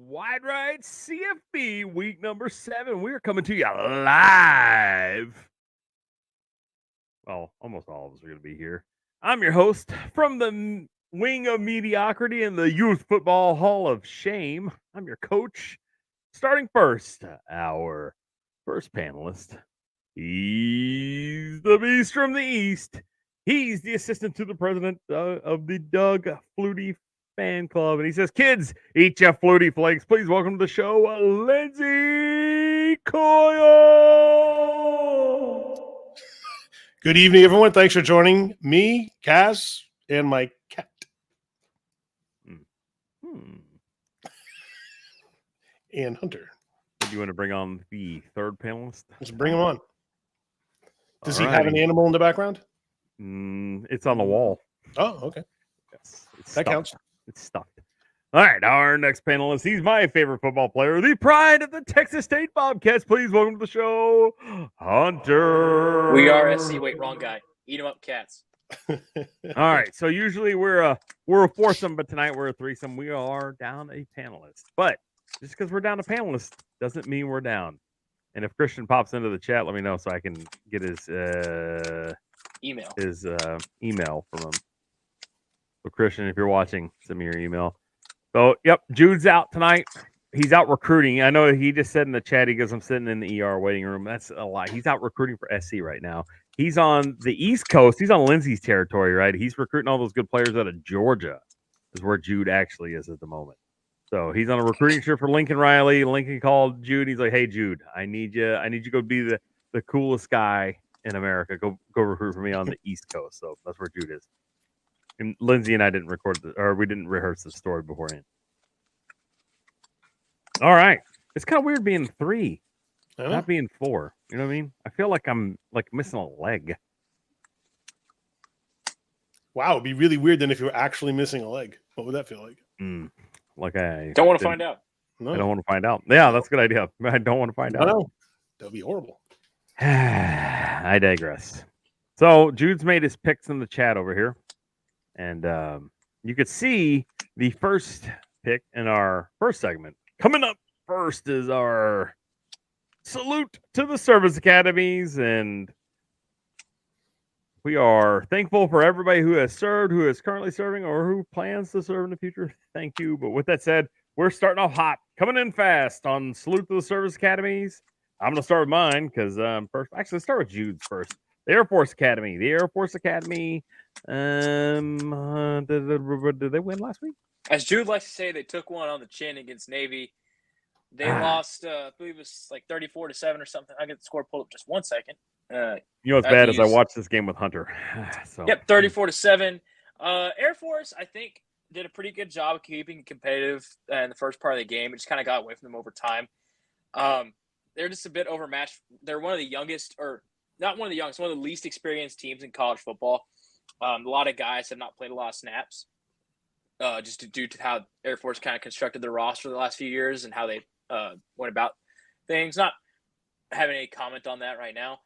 Wide Right CFB week number 7. We're coming to you live. Well, almost all of us are going to be here. I'm your host from the wing of mediocrity in the Youth Football Hall of Shame. I'm your coach. Starting first, our first panelist. He's the beast from the East. He's the assistant to the president of the Doug Flutie fan club. And he says, kids, eat your Flutie flakes. Please welcome to the show, Lindsay Coyle. Good evening, everyone. Thanks for joining me, Kaz, and my cat. And Hunter. Do you want to bring on the third panelist? Let's bring him on. Does he have an animal in the background? It's on the wall. Oh, okay. Yes, that counts. It's stuffed. All right, our next panelist. He's my favorite football player, the pride of the Texas State Bobcats. Please welcome to the show, Hunter. We are SC. Wait, wrong guy. Eat 'em up, cats. All right, so usually we're a foursome, but tonight we're a threesome. We are down a panelist, but just because we're down a panelist doesn't mean we're down. And if Christian pops into the chat, let me know so I can get his email from him. So Christian, if you're watching, send me your email. So, yep, Jude's out tonight. He's out recruiting. I know he just said in the chat, he goes, I'm sitting in the ER waiting room. That's a lie. He's out recruiting for SC right now. He's on the East Coast. He's on Lindsay's territory, right? He's recruiting all those good players out of Georgia is where Jude actually is at the moment. So he's on a recruiting trip for Lincoln Riley. Lincoln called Jude. He's like, hey, Jude, I need you to go be the coolest guy in America. Go recruit for me on the East Coast. So that's where Jude is. And Lindsay and I didn't we didn't rehearse the story beforehand. All right. It's kind of weird being 3, not being 4. You know what I mean? I feel like I'm missing a leg. Wow, it'd be really weird then if you were actually missing a leg. What would that feel like? Like I don't want to find out. No. I don't want to find out. Yeah, that's a good idea. I don't want to find out. No, that would be horrible. I digress. So Jude's made his picks in the chat over here. And you could see the first pick in our first segment. Coming up first is our salute to the service academies. And we are thankful for everybody who has served, who is currently serving, or who plans to serve in the future. Thank you. But with that said, we're starting off hot, coming in fast on salute to the service academies. I'm going to start with mine because first, actually, let's start with Jude's first. The Air Force Academy. The Air Force Academy. Did they win last week? As Jude likes to say, they took one on the chin against Navy. They lost, I believe it was like 34-7 or something. I get the score pulled up just 1 second. You know what's bad is I watched this game with Hunter. So. Yep, 34-7. Air Force, I think, did a pretty good job of keeping competitive in the first part of the game. It just kind of got away from them over time. They're just a bit overmatched. They're one of the youngest, or not one of the youngest, one of the least experienced teams in college football. A lot of guys have not played a lot of snaps just due to how Air Force kind of constructed their roster the last few years and how they went about things. Not having any comment on that right now.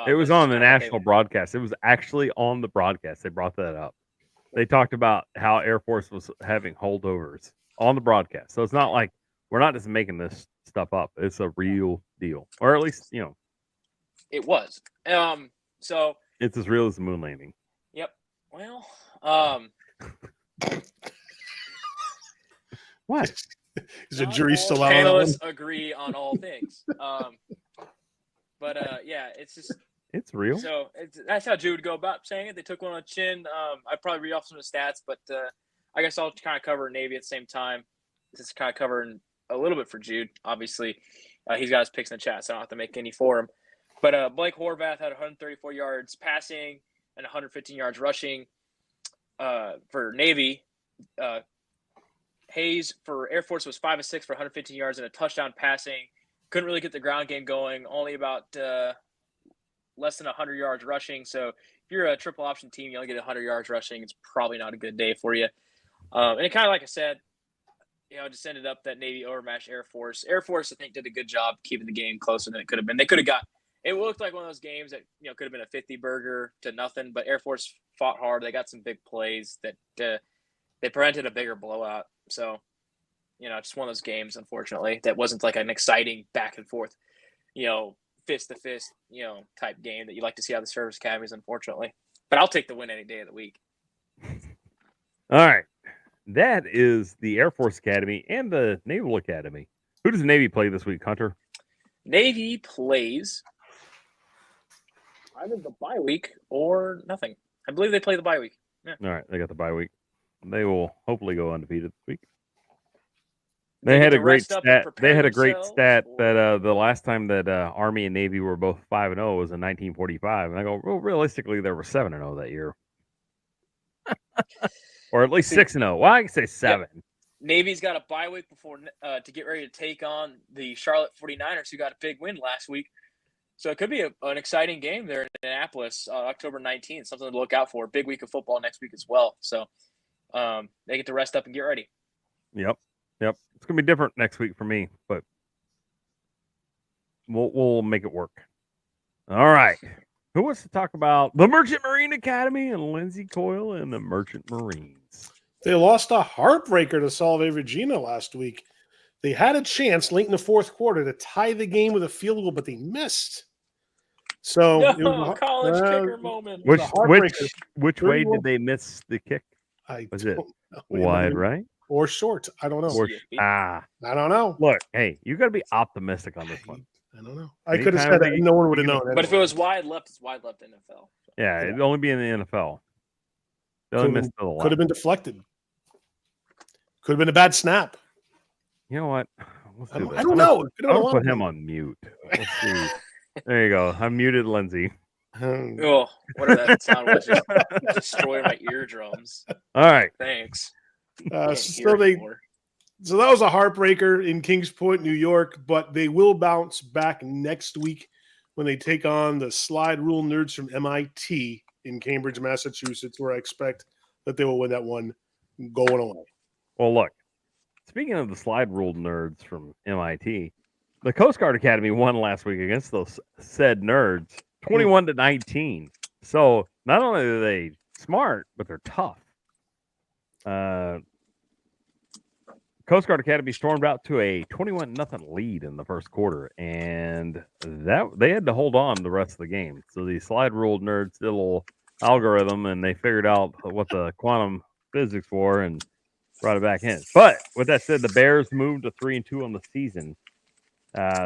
It was on the national broadcast. It was actually on the broadcast. They brought that up. They talked about how Air Force was having holdovers on the broadcast. So it's not like we're not just making this stuff up. It's a real deal. Or at least, it was. So it's as real as the moon landing. Yep. Well, what? Is the jury still out? Panelists agree on all things. Yeah, it's real. So that's how Jude would go about saying it. They took one on the chin. I'd probably read off some of the stats, but I guess I'll kind of cover Navy at the same time. This is kind of covering a little bit for Jude. Obviously, he's got his picks in the chat, so I don't have to make any for him. But Blake Horvath had 134 yards passing and 115 yards rushing for Navy. Hayes for Air Force was 5 of 6 for 115 yards and a touchdown passing. Couldn't really get the ground game going. Only about less than 100 yards rushing. So if you're a triple option team, you only get 100 yards rushing. It's probably not a good day for you. And it kind of like I said, it just ended up that Navy overmatched Air Force. Air Force, I think, did a good job keeping the game closer than it could have been. They could have got. It looked like one of those games that could have been a 50-burger to nothing, but Air Force fought hard. They got some big plays that they prevented a bigger blowout. So just one of those games, unfortunately, that wasn't like an exciting back and forth, fist to fist, type game that you like to see out of the service academies, unfortunately. But I'll take the win any day of the week. All right. That is the Air Force Academy and the Naval Academy. Who does the Navy play this week, Hunter? Navy plays either the bye week or nothing. I believe they play the bye week. Yeah. All right, they got the bye week. They will hopefully go undefeated this week. They had a great stat. They had a great stat that the last time that Army and Navy were both 5-0 was in 1945, and I go, well, realistically, there were 7-0 that year, or at least 6-0. Well, I can say 7. Yeah. Navy's got a bye week before to get ready to take on the Charlotte 49ers, who got a big win last week. So it could be an exciting game there in Annapolis, October 19th. Something to look out for. Big week of football next week as well. So they get to rest up and get ready. Yep. It's gonna be different next week for me, but we'll make it work. All right. Who wants to talk about the Merchant Marine Academy and Lindsay Coyle and the Merchant Marines? They lost a heartbreaker to Salve Regina last week. They had a chance late in the fourth quarter to tie the game with a field goal, but they missed. So it was college kicker moment. Which way did they miss the kick? Was it wide right or short? I don't know. I don't know. Look, hey, you got to be optimistic on this one. I don't know. I could have said that. No one would have known. But if it was wide left, it's wide left NFL. Yeah, it'd only be in the NFL. They only missed the left. Could have been deflected. Could have been a bad snap. You know what? I don't know. I'll put him on mute. Let's see. There you go. I muted Lindsay. Oh, whatever that sound was, just destroy my eardrums. All right. Thanks. So that was a heartbreaker in Kings Point, New York, but they will bounce back next week when they take on the slide rule nerds from MIT in Cambridge, Massachusetts, where I expect that they will win that one going away. Well, look, speaking of the slide rule nerds from MIT, the Coast Guard Academy won last week against those said nerds, 21-19. So not only are they smart, but they're tough. Coast Guard Academy stormed out to a 21-0 lead in the first quarter, and that they had to hold on the rest of the game. So the slide rule nerds did a little algorithm, and they figured out what the quantum physics were and brought it back in. But with that said, the Bears moved to 3-2 on the season.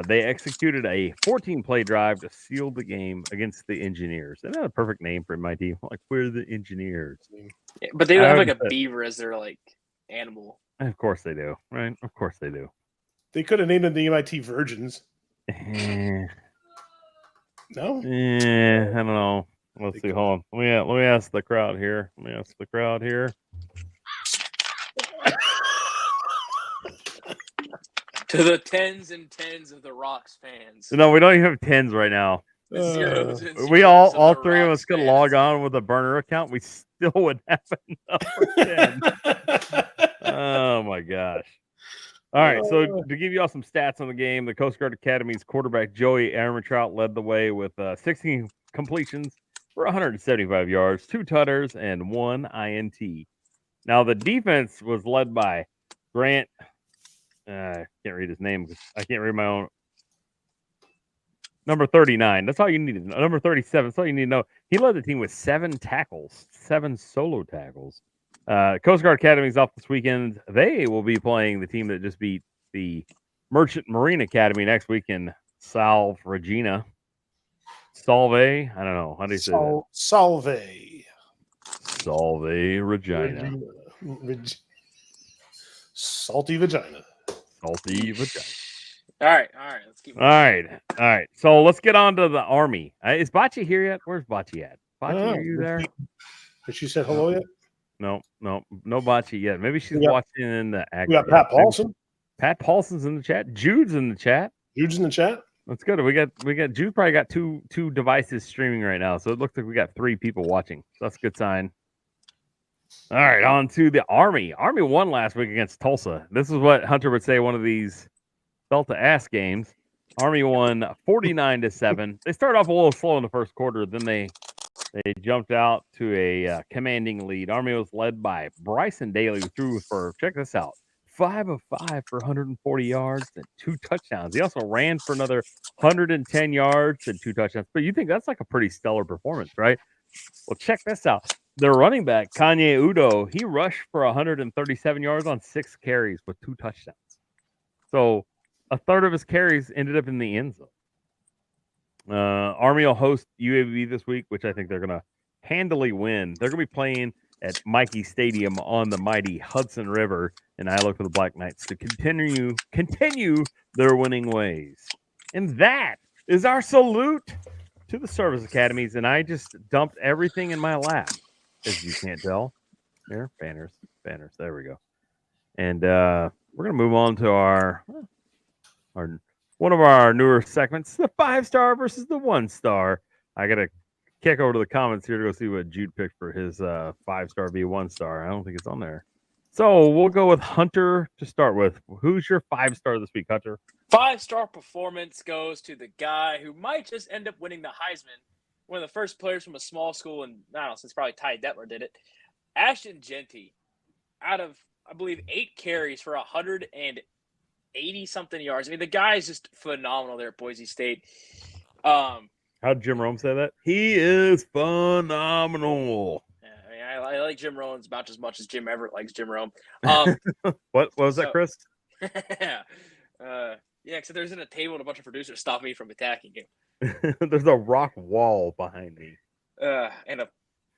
They executed a 14-play drive to seal the game against the Engineers. Isn't that a perfect name for MIT? Like, we're the Engineers. Yeah, but they don't have like a beaver as their like animal. Of course they do, right? Of course they do. They could have named them the MIT Virgins. No? I don't know. Let's see. Hold on. Let me ask the crowd here. To the tens and tens of the Rocks fans. No, we don't even have tens right now. We all three of us could log on with a burner account. We still would have enough for 10. Oh my gosh. All right. So to give you all some stats on the game, the Coast Guard Academy's quarterback Joey Armentrout led the way with 16 completions for 175 yards, 2 tutters, and 1 INT. Now the defense was led by Grant. I can't read his name because I can't read my own. Number 39. That's all you need to know. Number 37. That's all you need to know. He led the team with 7 tackles, 7 solo tackles. Coast Guard Academy's off this weekend. They will be playing the team that just beat the Merchant Marine Academy next week in Salve Regina. Salve? I don't know. How do you say that? Salve Regina. Salty vagina. Salty vagina. All right. Let's keep. All right. So let's get on to the Army. Is Bocce here yet? Where's Bocce at? Bocce, are you there? Has she said hello yet? No Bocce yet. Maybe she's watching in the act. We got Pat Paulson. Pat Paulson's in the chat. Jude's in the chat. That's good. We got Jude probably got two devices streaming right now. So it looks like we got 3 people watching. So that's a good sign. All right, on to the Army. Army won last week against Tulsa. This is what Hunter would say one of these felt to ass games. Army won 49-7. They started off a little slow in the first quarter, then they jumped out to a commanding lead. Army was led by Bryson Daly, who threw for, check this out, 5 of 5 for 140 yards and 2 touchdowns. He also ran for another 110 yards and 2 touchdowns. But you think that's like a pretty stellar performance, right? Well, check this out. Their running back, Kanye Udo, he rushed for 137 yards on 6 carries with 2 touchdowns. So a third of his carries ended up in the end zone. Army will host UAB this week, which I think they're going to handily win. They're going to be playing at Mikey Stadium on the mighty Hudson River, and I look for the Black Knights to continue their winning ways. And that is our salute to the service academies, and I just dumped everything in my lap, as you can't tell. There, banners. There we go. And we're going to move on to our one of our newer segments, the 5-star versus the 1-star. I got to kick over to the comments here to go see what Jude picked for his 5-star v 1-star. I don't think it's on there. So we'll go with Hunter to start with. Who's your 5-star this week, Hunter? 5-star performance goes to the guy who might just end up winning the Heisman. One of the first players from a small school, and I don't know, since probably Ty Detmer did it. Ashton Jeanty, out of, I believe, 8 carries for 180-something yards. I mean, the guy is just phenomenal there at Boise State. How'd Jim Rome say that? He is phenomenal. Yeah, I mean, I like Jim Rome about as much as Jim Everett likes Jim Rome. What was that, Chris? Yeah, except there's in a table and a bunch of producers stop me from attacking him. There's a rock wall behind me.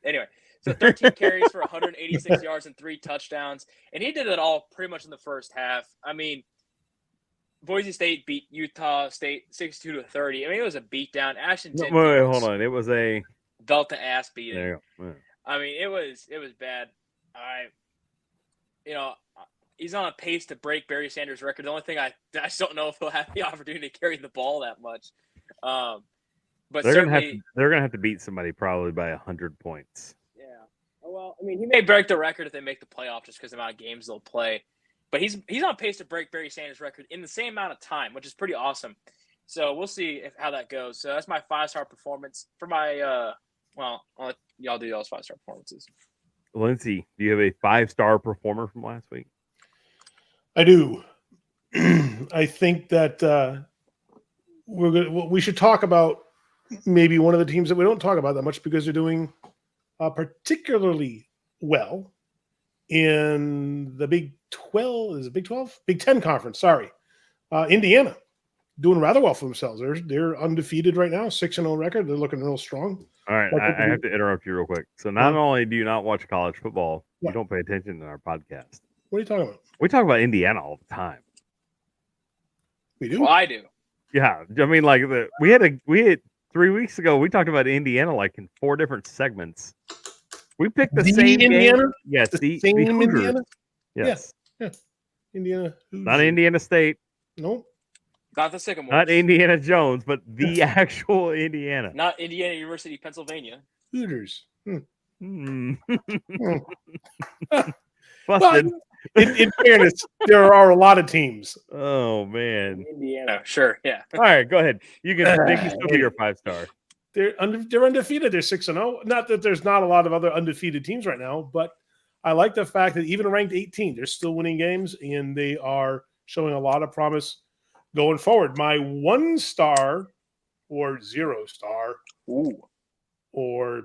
Anyway, so 13 carries for 186 yards and 3 touchdowns, and he did it all pretty much in the first half. I mean, Boise State beat Utah State 62-30. I mean, it was a beatdown. Ashton Jeanty Wait, hold on. It was a belt to ass beating. There you go. I mean, it was bad. He's on a pace to break Barry Sanders' record. The only thing I just don't know if he'll have the opportunity to carry the ball that much. But they're gonna have to beat somebody probably by 100 points. Yeah. Well, I mean, he may break the record if they make the playoff just because of the amount of games they'll play. But he's on pace to break Barry Sanders' record in the same amount of time, which is pretty awesome. So we'll see how that goes. So that's my 5-star performance for my. I'll let y'all do y'all's 5-star performances. Lindsay, do you have a 5-star performer from last week? I do. I think that we should talk about maybe one of the teams that we don't talk about that much because they're doing particularly well in the Big 12. Is it Big 12? Big 10 conference. Sorry. Indiana doing rather well for themselves. They're undefeated right now, 6-0 record. They're looking real strong. All right. I have to interrupt you real quick. So not only do you not watch college football, you don't pay attention to our podcast. What are you talking about? We talk about Indiana all the time. We do? Well, I do. Yeah. I mean, like we had 3 weeks ago, we talked about Indiana like in 4 different segments. We picked the same Indiana? game. Yes, the same Indiana? Yes. Yeah. Indiana. Not Indiana State. Nope. Not the Sycamores. Not Indiana Jones, but the actual Indiana. Not Indiana University, Pennsylvania. Hooters. Busted. In fairness, there are a lot of teams. Oh man, Indiana, sure, yeah. All right, go ahead. They can still be your 5-star. They're undefeated. They're 6-0. Not that there's not a lot of other undefeated teams right now, but I like the fact that even ranked 18, they're still winning games and they are showing a lot of promise going forward. My 1-star or 0-star or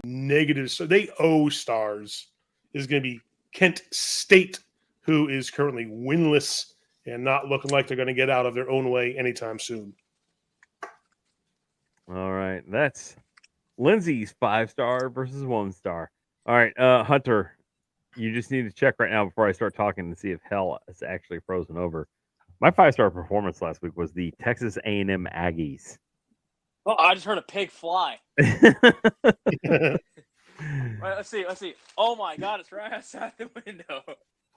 negative, so they owe stars, is going to be Kent State, who is currently winless and not looking like they're going to get out of their own way anytime soon. All right. That's Lindsay's 5-star versus 1-star. All right. Hunter, you just need to check right now before I start talking to see if hell is actually frozen over. My 5-star performance last week was the Texas A&M Aggies. Oh, I just heard a pig fly. Right, let's see. Oh my God, it's right outside the window.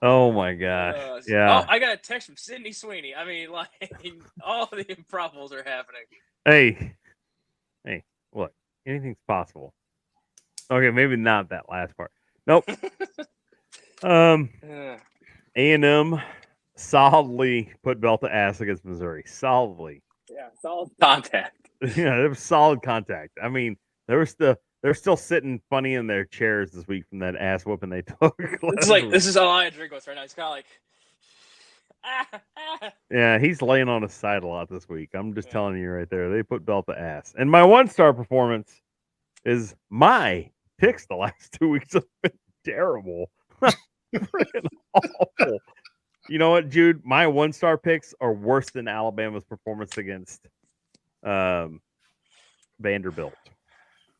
Oh my gosh. Yeah. Oh, I got a text from Sydney Sweeney. I mean, like, all the improbables are happening. Hey, look, anything's possible. Okay, maybe not that last part. Nope. A&M solidly put belt to ass against Missouri. Solidly. Yeah, solid contact. Yeah, it was solid contact. I mean, they're still sitting funny in their chairs this week from that ass whooping they took. This is all I drink with right now. It's kind of like, Yeah, he's laying on his side a lot this week. I'm just telling you right there. They put belt to ass. And my 1-star performance is my picks the last 2 weeks have been terrible. Freaking awful. You know what, Jude? My 1-star picks are worse than Alabama's performance against Vanderbilt.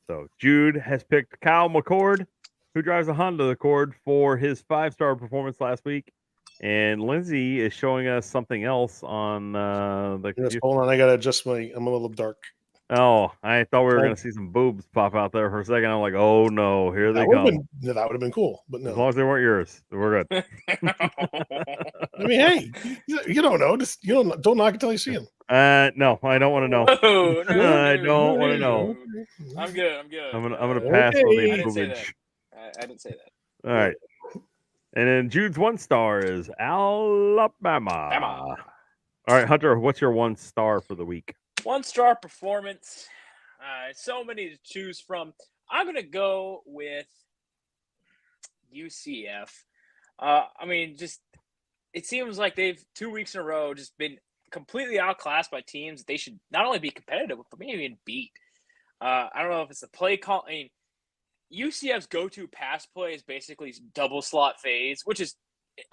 So Jude has picked Kyle McCord, who drives a Honda Accord, for his 5-star performance last week. And Lindsay is showing us something else on the Yes, hold on, I gotta adjust I'm a little dark. Oh, I thought we were going to see some boobs pop out there for a second. I'm like, oh no, here they come. That would have been cool, but no. As long as they weren't yours, we're good. I mean, hey, you don't know. Just don't knock until you see them. No, I don't want to know. I don't want to know. I'm good. I'm gonna pass on the I didn't say boobage. that. I didn't say that. All right. And then Jude's 1-star is Alabama. All right, Hunter, what's your 1-star for the week? 1-star performance. So many to choose from. I'm going to go with UCF. I mean, just it seems like they've 2 weeks in a row just been completely outclassed by teams that they should not only be competitive with, but maybe even beat. I don't know if it's the play call. I mean, UCF's go-to pass play is basically double slot fades, which is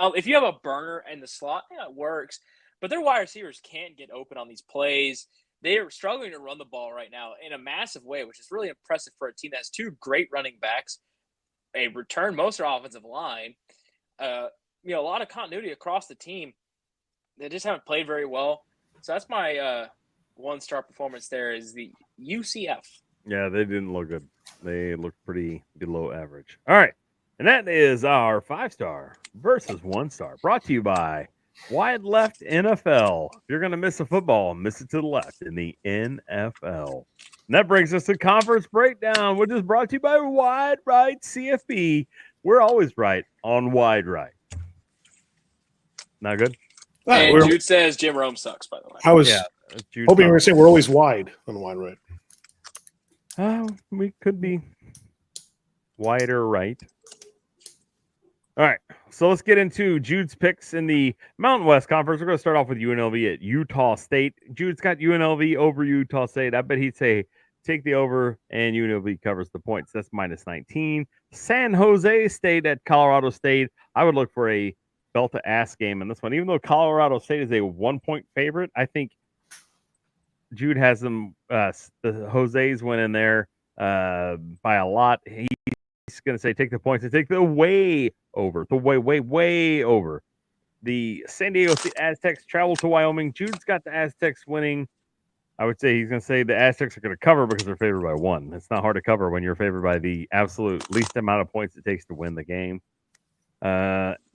if you have a burner in the slot, yeah, it works. But their wide receivers can't get open on these plays. They are struggling to run the ball right now in a massive way, which is really impressive for a team that has 2 great running backs, a return most of their offensive line, a lot of continuity across the team. They just haven't played very well. So that's my 1-star performance there is the UCF. Yeah, they didn't look good. They looked pretty below average. All right. And that is our 5-star versus 1-star, brought to you by Wide Left NFL. If you're going to miss a football, miss it to the left in the NFL. And that brings us to Conference Breakdown, which is brought to you by Wide Right CFB. We're always right on Wide Right. Not good? And Jude says Jim Rome sucks, by the way. I was hoping you were going to say we're always wide on Wide Right. We could be wider right. All right, so let's get into Jude's picks in the Mountain West Conference. We're going to start off with UNLV at Utah State. Jude's got UNLV over Utah State. I bet he'd say take the over, and UNLV covers the points. That's -19. San Jose State at Colorado State. I would look for a belt-to-ass game in this one. Even though Colorado State is a 1-point favorite, I think Jude has them, the Jose's winning there by a lot. He's going to say take the points and take the way over. The way over. The San Diego State Aztecs travel to Wyoming. Jude's got the Aztecs winning. I would say he's going to say the Aztecs are going to cover because they're favored by 1. It's not hard to cover when you're favored by the absolute least amount of points it takes to win the game.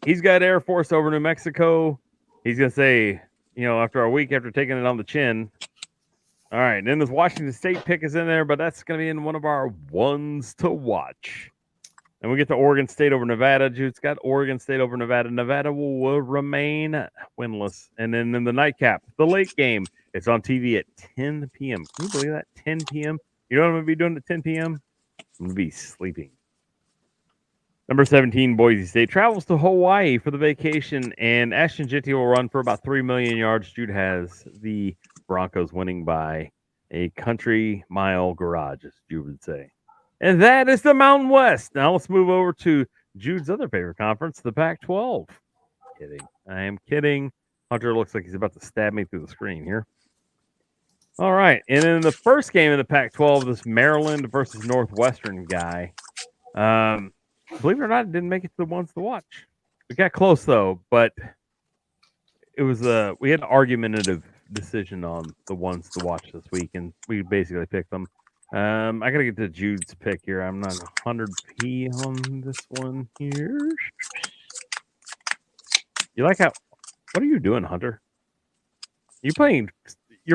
He's got Air Force over New Mexico. He's going to say, after a week after taking it on the chin. All right, and then this Washington State pick is in there, but that's going to be in one of our ones to watch. And we get to Oregon State over Nevada. Jude's got Oregon State over Nevada. Nevada will remain winless. And then in the nightcap, the late game, it's on TV at 10 p.m. Can you believe that? 10 p.m.? You know what I'm going to be doing at 10 p.m.? I'm going to be sleeping. Number 17, Boise State travels to Hawaii for the vacation, and Ashton Jitty will run for about 3 million yards. Jude has the Broncos winning by a country mile garage, as Jude would say. And that is the Mountain West. Now let's move over to Jude's other favorite conference, the Pac-12. Kidding. I am kidding. Hunter looks like he's about to stab me through the screen here. All right. And in the first game of the Pac-12, this Maryland versus Northwestern guy. Believe it or not, it didn't make it to the ones to watch. We got close, though, but it was we had an argumentative decision on the ones to watch this week, and we basically picked them. I got to get to Jude's pick here. I'm not 100p on this one here. You like how... What are you doing, Hunter? You're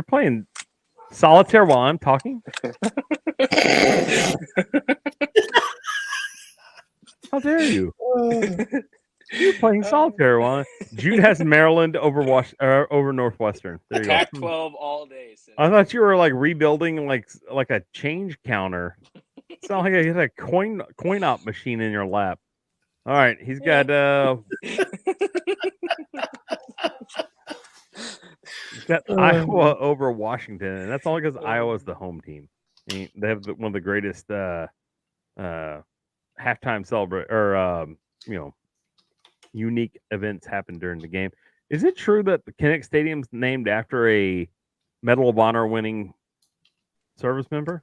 playing solitaire while I'm talking? How dare you? You're playing solitaire while Jude has Maryland over Northwestern. There you go. Pac-12 all day. So. I thought you were like rebuilding like a change counter. It's not like you had a coin op machine in your lap. All right, he's got got Iowa over Washington, and that's only because Iowa's the home team. They have one of the greatest halftime celebrate or unique events happen during the game. Is it true that the Kinnick Stadium's named after a Medal of Honor winning service member?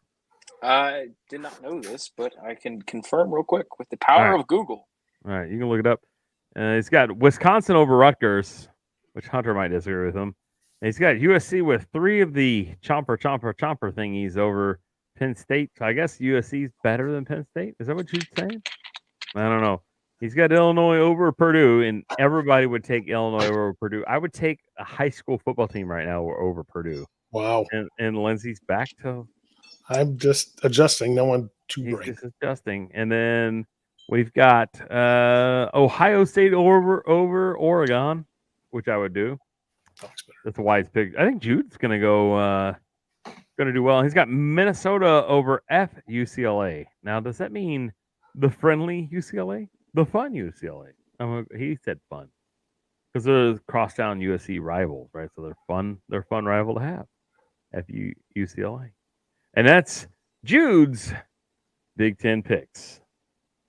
I did not know this, but I can confirm real quick with the power of Google. All right, you can look it up. He's got Wisconsin over Rutgers, which Hunter might disagree with him. And he's got USC with 3 of the chomper thingies over Penn State. So I guess USC's better than Penn State. Is that what you're saying? I don't know. He's got Illinois over Purdue, and everybody would take Illinois over Purdue. I would take a high school football team right now over Purdue. Wow. And Lindsay's back to. I'm just adjusting. No one to break. He's just adjusting. And then we've got Ohio State over Oregon, which I would do. That's a wise pick. I think Jude's going to do well. He's got Minnesota over UCLA. Now, does that mean the friendly UCLA? The fun UCLA? He said fun. Because they're crosstown USC rivals, right? So they're fun. They're a fun rival to have. UCLA. And that's Jude's Big Ten picks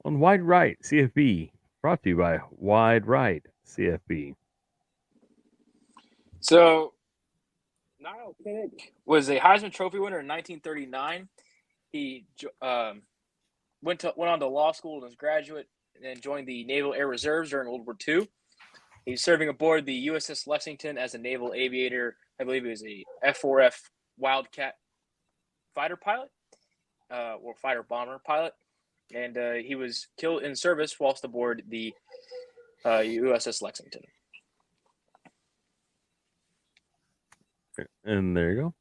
on Wide Right CFB, brought to you by Wide Right CFB. So, Niall Kinnick was a Heisman Trophy winner in 1939. He went on to law school as a graduate and then joined the Naval Air Reserves during World War II. He's serving aboard the USS Lexington as a naval aviator. I believe he was a F-4F Wildcat fighter pilot or fighter bomber pilot. And he was killed in service whilst aboard the USS Lexington. And there you go.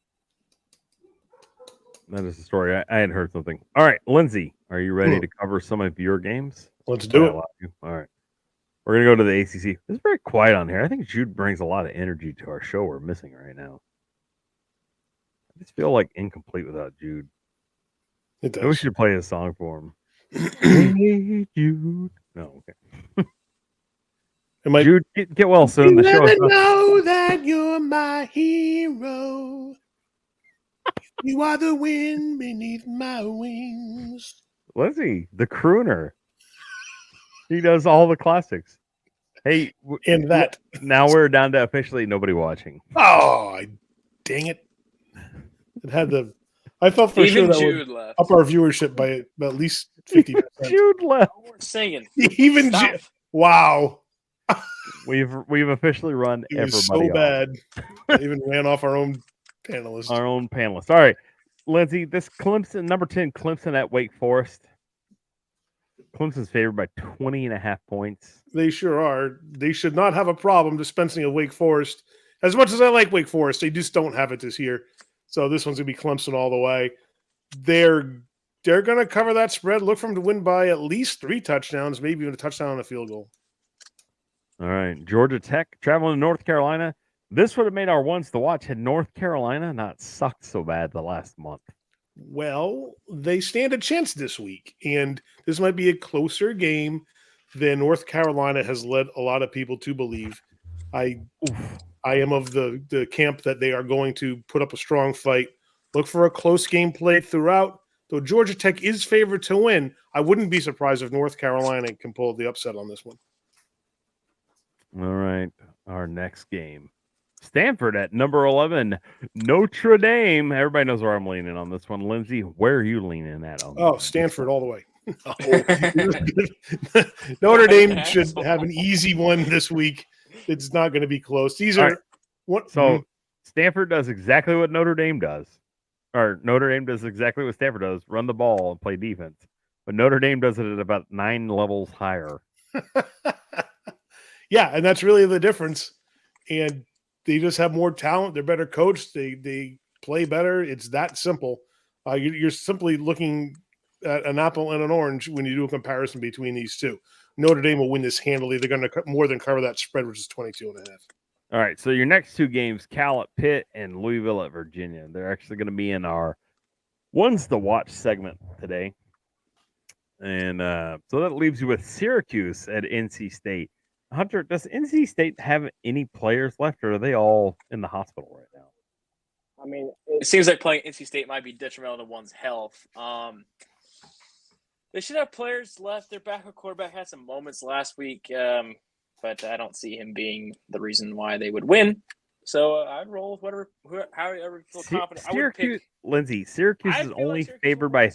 That is the story. I had heard something. All right, Lindsay, are you ready to cover some of your games? Let's do it. All right. We're going to go to the ACC. It's very quiet on here. I think Jude brings a lot of energy to our show we're missing right now. I just feel like incomplete without Jude. It does. We should play a song for him. Hey, Jude. No, okay. Jude, get well soon. You never know that you're my hero. You are the wind beneath my wings. Lindsay, the crooner. He does all the classics. Hey, and that. Now we're down to officially nobody watching. Oh, dang it. It had the. I thought for sure that Jude would left. up our viewership by at least 50%. Jude left. We're singing. Even Jude. Wow. We've officially run it everybody was so off. bad. I even ran off our own panelists. All right, Lindsay, this Clemson, number 10, Clemson at Wake Forest. Clemson's favored by 20.5 points. They sure are. They should not have a problem dispensing of Wake Forest. As much as I like Wake Forest, they just don't have it this year. So this one's going to be Clemson all the way. They're going to cover that spread. Look for them to win by at least 3 touchdowns, maybe even a touchdown and a field goal. All right. Georgia Tech traveling to North Carolina. This would have made our ones to watch had North Carolina not sucked so bad the last month. Well, they stand a chance this week, and this might be a closer game than North Carolina has led a lot of people to believe. I am of the camp that they are going to put up a strong fight. Look for a close game played throughout. Though Georgia Tech is favored to win, I wouldn't be surprised if North Carolina can pull the upset on this one. All right. Our next game. Stanford at number 11, Notre Dame. Everybody knows where I'm leaning on this one. Lindsay, where are you leaning at? Stanford all the way. Notre Dame should have an easy one this week. It's not going to be close. These are what. So Stanford does exactly what Notre Dame does, or Notre Dame does exactly what Stanford does: run the ball and play defense. But Notre Dame does it at about 9 levels higher. Yeah, and that's really the difference. And they just have more talent. They're better coached. They play better. It's that simple. You're simply looking at an apple and an orange when you do a comparison between these two. Notre Dame will win this handily. They're going to more than cover that spread, which is 22.5. All right, so your next 2 games, Cal at Pitt and Louisville at Virginia. They're actually going to be in our ones to watch segment today. And so that leaves you with Syracuse at NC State. Hunter, does NC State have any players left, or are they all in the hospital right now? I mean, It seems like playing NC State might be detrimental to one's health. They should have players left. Their backup quarterback had some moments last week, but I don't see him being the reason why they would win. So I'd roll with however you feel confident. Syracuse, Lindsay, Syracuse is only favored by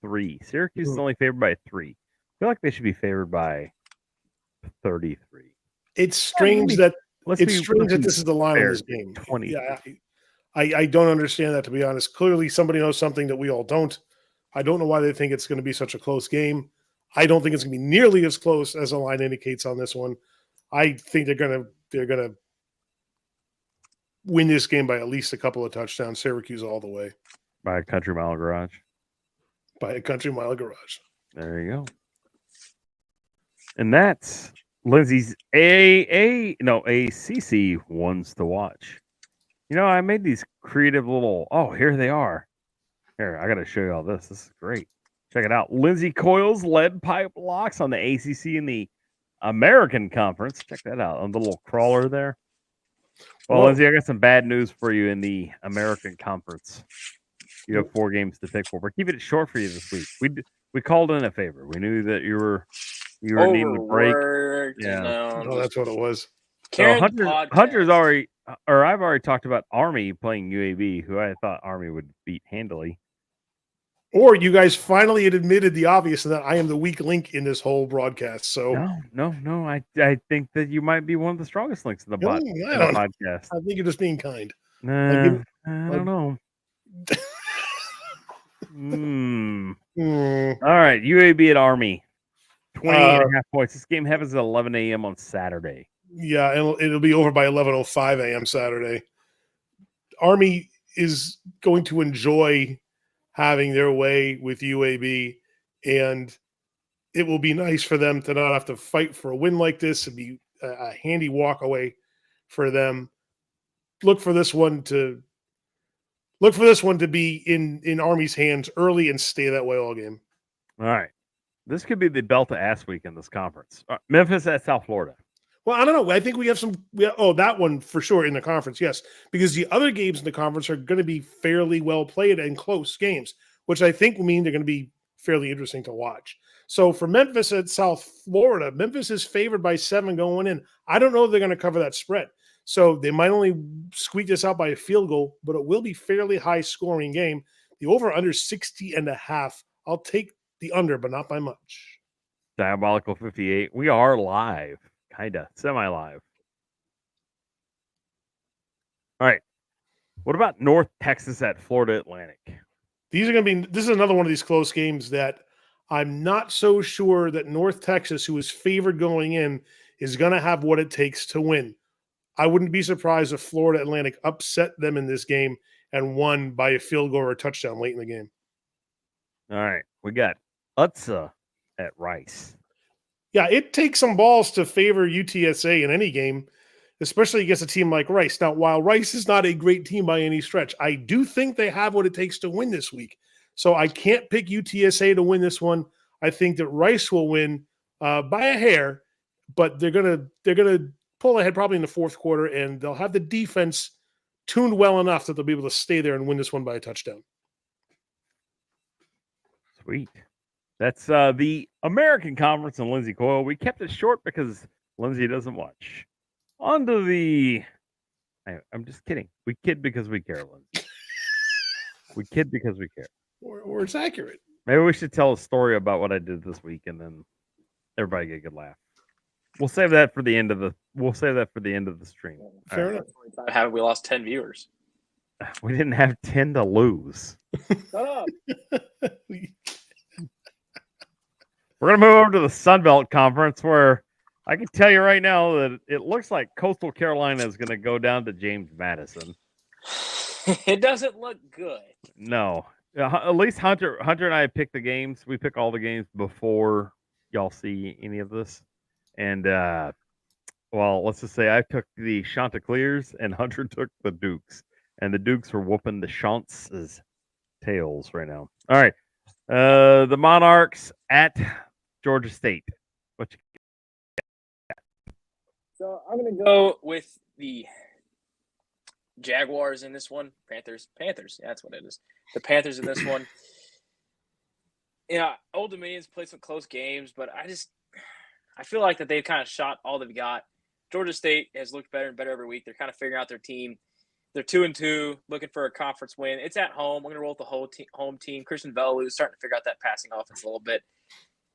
3. Syracuse is only favored by 3. I feel like they should be favored by 33. It's strange that this is the line of this game. 20. Yeah, I don't understand that, to be honest. Clearly, somebody knows something that we all don't. I don't know why they think it's going to be such a close game. I don't think it's going to be nearly as close as the line indicates on this one. I think they're going to win this game by at least a couple of touchdowns. Syracuse all the way. By a country mile garage. By a country mile garage. There you go. And that's Lindsay's ACC ones to watch. You know, I made these creative little. Oh, here they are. Here, I got to show you all this. This is great. Check it out. Lindsay Coyle's lead pipe locks on the ACC and the American Conference. Check that out on the little crawler there. Well, Lindsay, I got some bad news for you in the American Conference. You have 4 games to pick for. We're keeping it short for you this week. We called in a favor. We knew that you were needing a break. Yeah, that's what it was. So Hunter's already, or I've already talked about Army playing UAB, who I thought Army would beat handily. Or you guys finally had admitted the obvious that I am the weak link in this whole broadcast. So no. I think that you might be one of the strongest links in the podcast. I think you're just being kind. I don't know. All right, UAB at Army. 20.5 points. This game happens at 11 a.m. on Saturday. Yeah, it'll be over by 11:05 a.m. Saturday. Army is going to enjoy having their way with UAB, and it will be nice for them to not have to fight for a win like this. It'd be a handy walk away for them. Look for this one to be in Army's hands early and stay that way all game. All right. This could be the belt of ass week in this conference. Memphis at South Florida. Well, I don't know. I think we have some. That one for sure in the conference, yes, because the other games in the conference are going to be fairly well played and close games, which I think will mean they're going to be fairly interesting to watch. So for Memphis at South Florida, Memphis is favored by 7 going in. I don't know if they're going to cover that spread, so they might only squeak this out by a field goal, but it will be fairly high scoring game. The over under 60.5. I'll take the under, but not by much. Diabolical 58. We are live. Kind of semi-live. All right. What about North Texas at Florida Atlantic? This is another one of these close games that I'm not so sure that North Texas, who is favored going in, is going to have what it takes to win. I wouldn't be surprised if Florida Atlantic upset them in this game and won by a field goal or a touchdown late in the game. All right. We got UTSA at Rice. Yeah, it takes some balls to favor UTSA in any game, especially against a team like Rice. Now, while Rice is not a great team by any stretch, I do think they have what it takes to win this week. So I can't pick UTSA to win this one. I think that Rice will win by a hair, but they're gonna pull ahead probably in the fourth quarter, and they'll have the defense tuned well enough that they'll be able to stay there and win this one by a touchdown. Sweet. That's the American Conference and Lindsay Coyle. We kept it short because Lindsay doesn't watch. On to the... I'm just kidding. We kid because we care, Lindsay. We kid because we care. Or it's accurate. Maybe we should tell a story about what I did this week, and then everybody get a good laugh. We'll save that for the end of the stream. Fair enough. Have we lost 10 viewers? We didn't have 10 to lose. Shut up. We're going to move over to the Sun Belt Conference, where I can tell you right now that it looks like Coastal Carolina is going to go down to James Madison. It doesn't look good. No. At least Hunter and I pick the games. We pick all the games before y'all see any of this. And, well, let's just say I took the Chanticleers and Hunter took the Dukes. And the Dukes were whooping the Chances' tails right now. All right. The Monarchs at Georgia State. What you got? So I'm going to go with the Jaguars in this one. Panthers. Yeah, that's what it is. The Panthers in this one. Yeah, Old Dominion's played some close games, but I feel like that they've kind of shot all they've got. Georgia State has looked better and better every week. They're kind of figuring out their team. They're 2-2, looking for a conference win. It's at home. I'm going to roll with the whole home team. Christian Velu is starting to figure out that passing offense a little bit.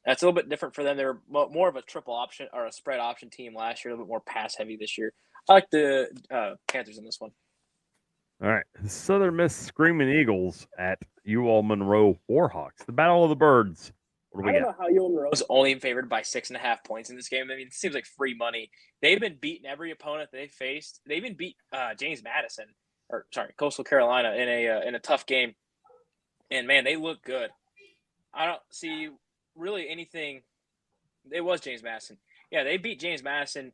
That's a little bit different for them. They're more of a triple option or a spread option team last year, a little bit more pass heavy this year. I like the Panthers in this one. All right. The Southern Miss Screaming Eagles at UL Monroe Warhawks. The Battle of the Birds. What do I we don't got? know how UL Monroe is only favored by 6.5 points in this game. I mean, it seems like free money. They've been beating every opponent they faced. They even beat Coastal Carolina in a tough game. And man, they look good. I don't see really anything. It was James Madison. Yeah, they beat James Madison.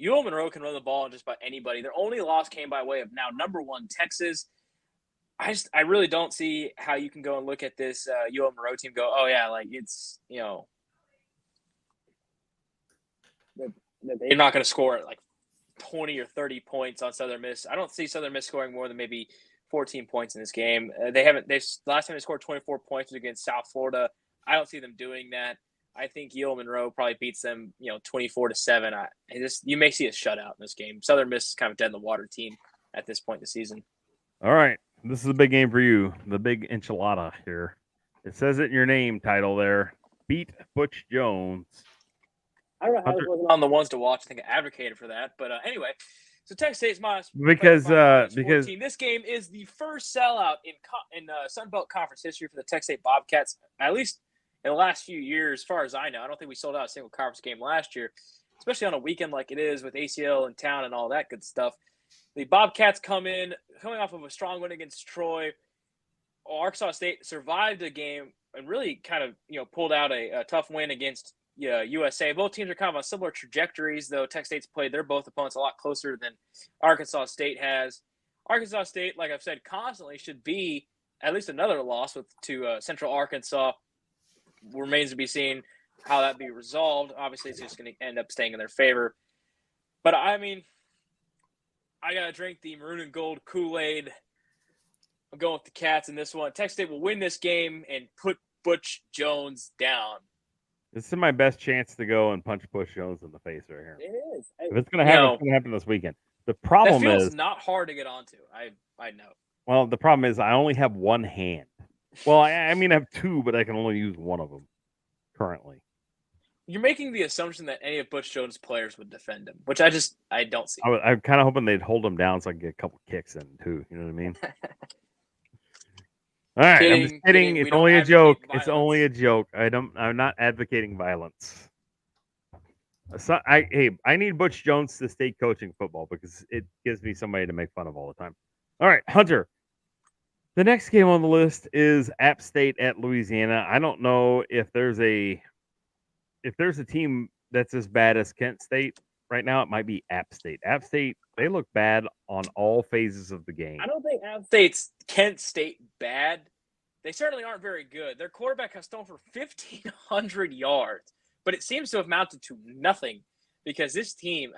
UL Monroe can run the ball on just about anybody. Their only loss came by way of now number 1 Texas. I really don't see how you can go and look at this UL Monroe team. Go, oh yeah, like it's they're not going to score like 20 or 30 points on Southern Miss. I don't see Southern Miss scoring more than maybe 14 points in this game. Last time they scored 24 points was against South Florida. I don't see them doing that. I think UL Monroe probably beats them, 24-7. You may see a shutout in this game. Southern Miss is kind of dead in the water team at this point in the season. All right. This is a big game for you. The big enchilada here. It says it in your name title there. Beat Butch Jones. I don't know how this wasn't on the ones to watch. I think I advocated for that. But anyway, so Texas State's minus Because 14. This game is the first sellout in Sun Belt Conference history for the Texas State Bobcats, at least in the last few years, as far as I know. I don't think we sold out a single conference game last year, especially on a weekend like it is with ACL in town and all that good stuff. The Bobcats coming off of a strong win against Troy. Arkansas State survived a game and really kind of pulled out a tough win against USA. Both teams are kind of on similar trajectories, though Texas State's played their both opponents a lot closer than Arkansas State has. Arkansas State, like I've said constantly, should be at least another loss to Central Arkansas. Remains to be seen how that be resolved. Obviously, it's just going to end up staying in their favor. But, I mean, I got to drink the maroon and gold Kool-Aid. I'm going with the Cats in this one. Texas State will win this game and put Butch Jones down. This is my best chance to go and punch Butch Jones in the face right here. It is. If it's going to happen, it's going to happen this weekend. The problem that feels is not hard to get onto. I know. Well, the problem is I only have one hand. Well, I mean, I have two, but I can only use one of them currently. You're making the assumption that any of Butch Jones' players would defend him, which I don't see. I'm kind of hoping they'd hold him down so I can get a couple kicks in too. You know what I mean? All right, I'm just kidding. It's only a joke. It's only a joke. I'm not advocating violence. So I need Butch Jones to stay coaching football because it gives me somebody to make fun of all the time. All right, Hunter. The next game on the list is App State at Louisiana. I don't know if there's a team that's as bad as Kent State right now. It might be App State. App State, they look bad on all phases of the game. I don't think App State's Kent State bad. They certainly aren't very good. Their quarterback has thrown for 1,500 yards, but it seems to have mounted to nothing because this team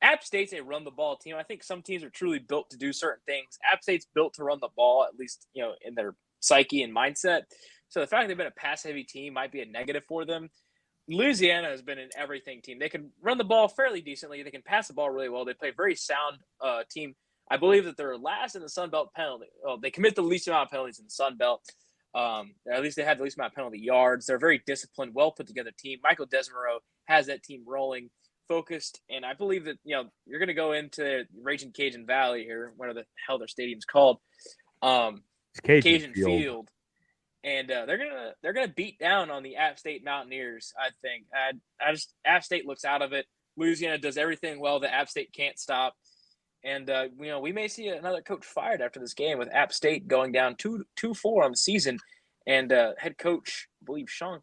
App State's a run the ball team. I think some teams are truly built to do certain things. App State's built to run the ball, at least, in their psyche and mindset. So the fact they've been a pass heavy team might be a negative for them. Louisiana has been an everything team. They can run the ball fairly decently. They can pass the ball really well. They play a very sound team. I believe that they're last in the Sun Belt penalty. Well, they commit the least amount of penalties in the Sun Belt. At least they have the least amount of penalty yards. They're a very disciplined, well put together team. Michael Desmarais has that team rolling, focused, and I believe that you're going to go into Raging Cajun Valley here, whatever the hell their stadium's called, Cajun Field, and they're gonna beat down on the App State Mountaineers. I think. App State looks out of it. Louisiana does everything well that App State can't stop, and we may see another coach fired after this game with App State going down 2-4 on the season, and head coach, I believe Sean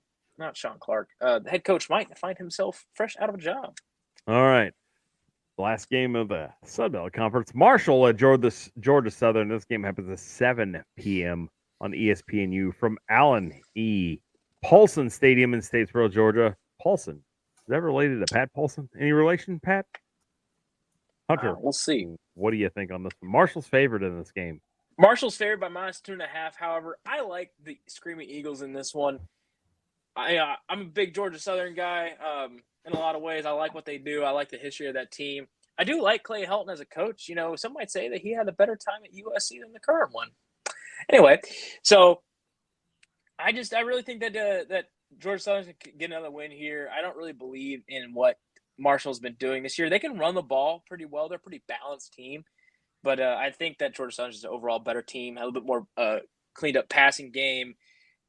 Clark, the head coach might find himself fresh out of a job. All right. Last game of the Sun Belt Conference. Marshall at Georgia Southern. This game happens at 7 p.m. on ESPNU from Allen E. Paulson Stadium in Statesboro, Georgia. Paulson. Is that related to Pat Paulson? Any relation, Pat? Hunter, We'll see. What do you think on this? Marshall's favored in this game. Marshall's favored by -2.5. However, I like the Screaming Eagles in this one. I'm a big Georgia Southern guy. In a lot of ways, I like what they do. I like the history of that team. I do like Clay Helton as a coach. You know, some might say that he had a better time at USC than the current one. Anyway, so I really think that that Georgia Southern can get another win here. I don't really believe in what Marshall's been doing this year. They can run the ball pretty well. They're a pretty balanced team. But I think that Georgia Southern is an overall better team, a little bit more cleaned up passing game.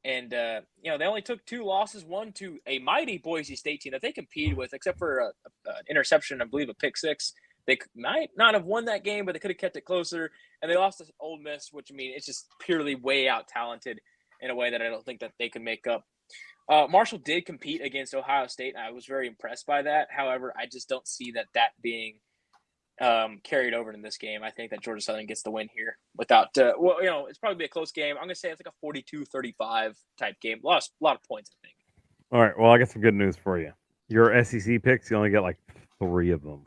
And, you know, they only took 2 losses, one to a mighty Boise State team that they competed with, except for an interception, I believe a pick 6. They might not have won that game, but they could have kept it closer. And they lost to Ole Miss, which, I mean, it's just purely way out talented in a way that I don't think that they can make up. Marshall did compete against Ohio State, and I was very impressed by that. However, I just don't see that being carried over in this game. I think that Georgia Southern gets the win here without, well, you know, it's probably be a close game. I'm going to say it's like a 42-35 type game. A lot of points, I think. All right. Well, I got some good news for you. Your SEC picks, you only get like 3 of them.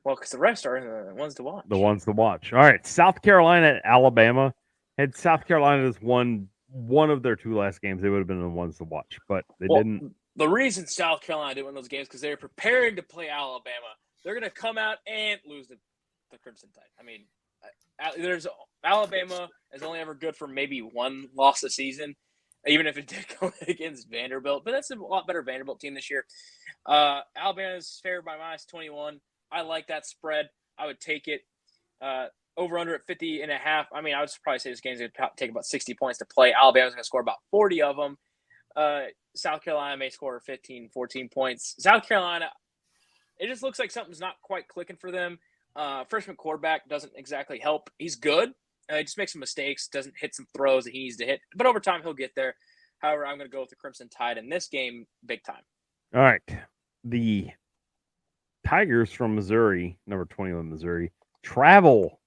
Well, because the rest are the ones to watch. The ones to watch. All right. South Carolina at Alabama. Had South Carolina just won one of their 2 last games, they would have been the ones to watch, but they didn't. The reason South Carolina didn't win those games because they were preparing to play Alabama. They're going to come out and lose the Crimson Tide. I mean, Alabama is only ever good for maybe 1 loss a season, even if it did go against Vanderbilt. But that's a lot better Vanderbilt team this year. Alabama's favored by -21. I like that spread. I would take it. Over under at 50.5. I mean, I would probably say this game's going to take about 60 points to play. Alabama's going to score about 40 of them. South Carolina may score 15, 14 points. South Carolina, it just looks like something's not quite clicking for them. Freshman quarterback doesn't exactly help. He's good. He just makes some mistakes, doesn't hit some throws that he needs to hit. But over time, he'll get there. However, I'm going to go with the Crimson Tide in this game big time. All right. The Tigers from Missouri, number 21 Missouri, travel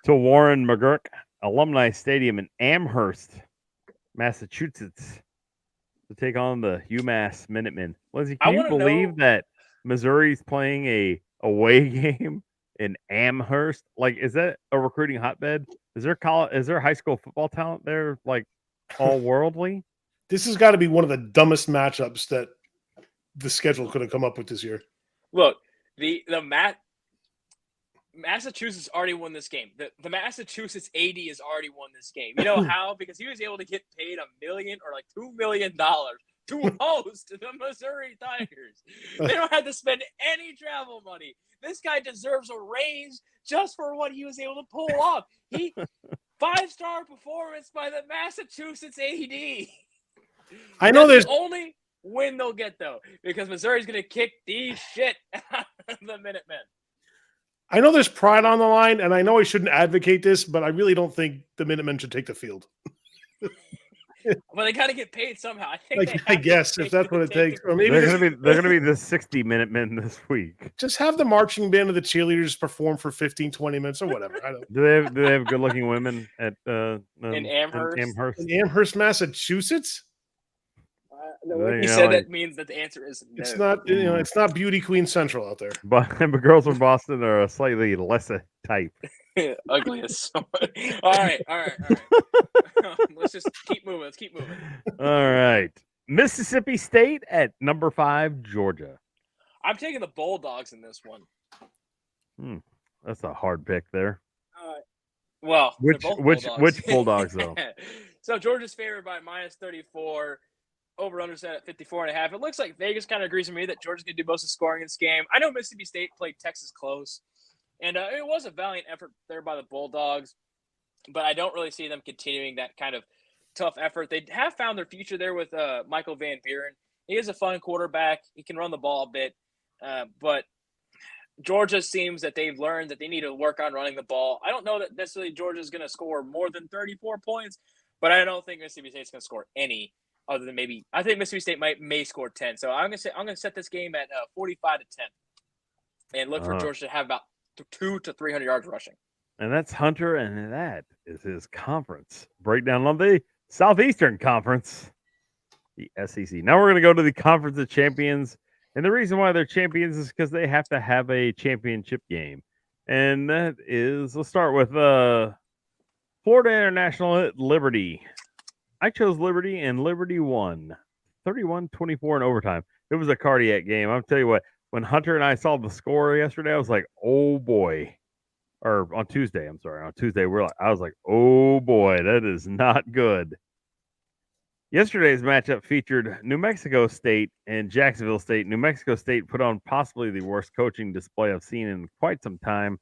to Warren McGurk Alumni Stadium in Amherst, Massachusetts, to take on the UMass Minutemen. Lindsay, can you believe that Missouri's playing a away game in Amherst? Like, is that a recruiting hotbed? Is there high school football talent there, like all worldly? This has got to be one of the dumbest matchups that the schedule could have come up with this year. Look, Massachusetts already won this game. The Massachusetts AD has already won this game. You know how? Because he was able to get paid $1 million or like $2 million to host the Missouri Tigers. They don't have to spend any travel money. This guy deserves a raise just for what he was able to pull off. 5-star performance by the Massachusetts AD. I know there's only win they'll get though, because Missouri's going to kick the shit out of the Minutemen. I know there's pride on the line, and I know I shouldn't advocate this, but I really don't think the Minutemen should take the field. Well, they got to get paid somehow. I guess if that's what it takes, or maybe they're gonna be the 60 Minutemen this week. Just have the marching band of the cheerleaders perform for 15, 20 minutes or whatever. I don't. Do they have good looking women at in Amherst? In Amherst, Massachusetts? You said that means that the answer is no. It's not. It's not Beauty Queen Central out there. But girls from Boston are a slightly lesser type. Ugliest. All right. Let's just keep moving. All right. Mississippi State at number 5, Georgia. I'm taking the Bulldogs in this one. That's a hard pick there. Well, which Bulldogs though? So Georgia's favored by -34. Over under set at 54.5. It looks like Vegas kind of agrees with me that Georgia's going to do most of the scoring in this game. I know Mississippi State played Texas close, and it was a valiant effort there by the Bulldogs, but I don't really see them continuing that kind of tough effort. They have found their future there with Michael Van Buren. He is a fun quarterback. He can run the ball a bit, but Georgia seems that they've learned that they need to work on running the ball. I don't know that necessarily Georgia's going to score more than 34 points, but I don't think Mississippi State's going to score any. Other than maybe, I think Mississippi State may score 10. So I'm gonna set this game at 45-10, and look for Georgia to have about 200 to 300 yards rushing. And that's Hunter, and that is his conference breakdown on the Southeastern Conference, the SEC. Now we're gonna go to the Conference of Champions And the reason why they're champions is because they have to have a championship game. And that is, let's start with Florida International at Liberty. I chose Liberty, and Liberty won 31-24 in overtime. It was a cardiac game. I'll tell you what, when Hunter and I saw the score yesterday, I was like, oh boy. Or on Tuesday, I'm sorry. On Tuesday, I was like, oh boy, that is not good. Yesterday's matchup featured New Mexico State and Jacksonville State. New Mexico State put on possibly the worst coaching display I've seen in quite some time,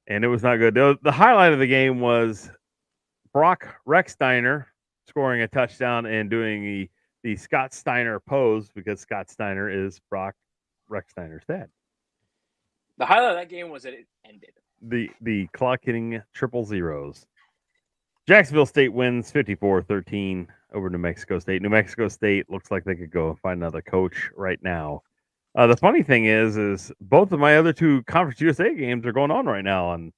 and it was not good. The highlight of the game was Brock Rechsteiner scoring a touchdown and doing the Scott Steiner pose, because Scott Steiner is Brock Rechsteiner's dad. The highlight of that game was that it ended. The clock hitting triple zeros. Jacksonville State wins 54-13 over New Mexico State. New Mexico State looks like they could go and find another coach right now. The funny thing is both of my other two Conference USA games are going on right now, and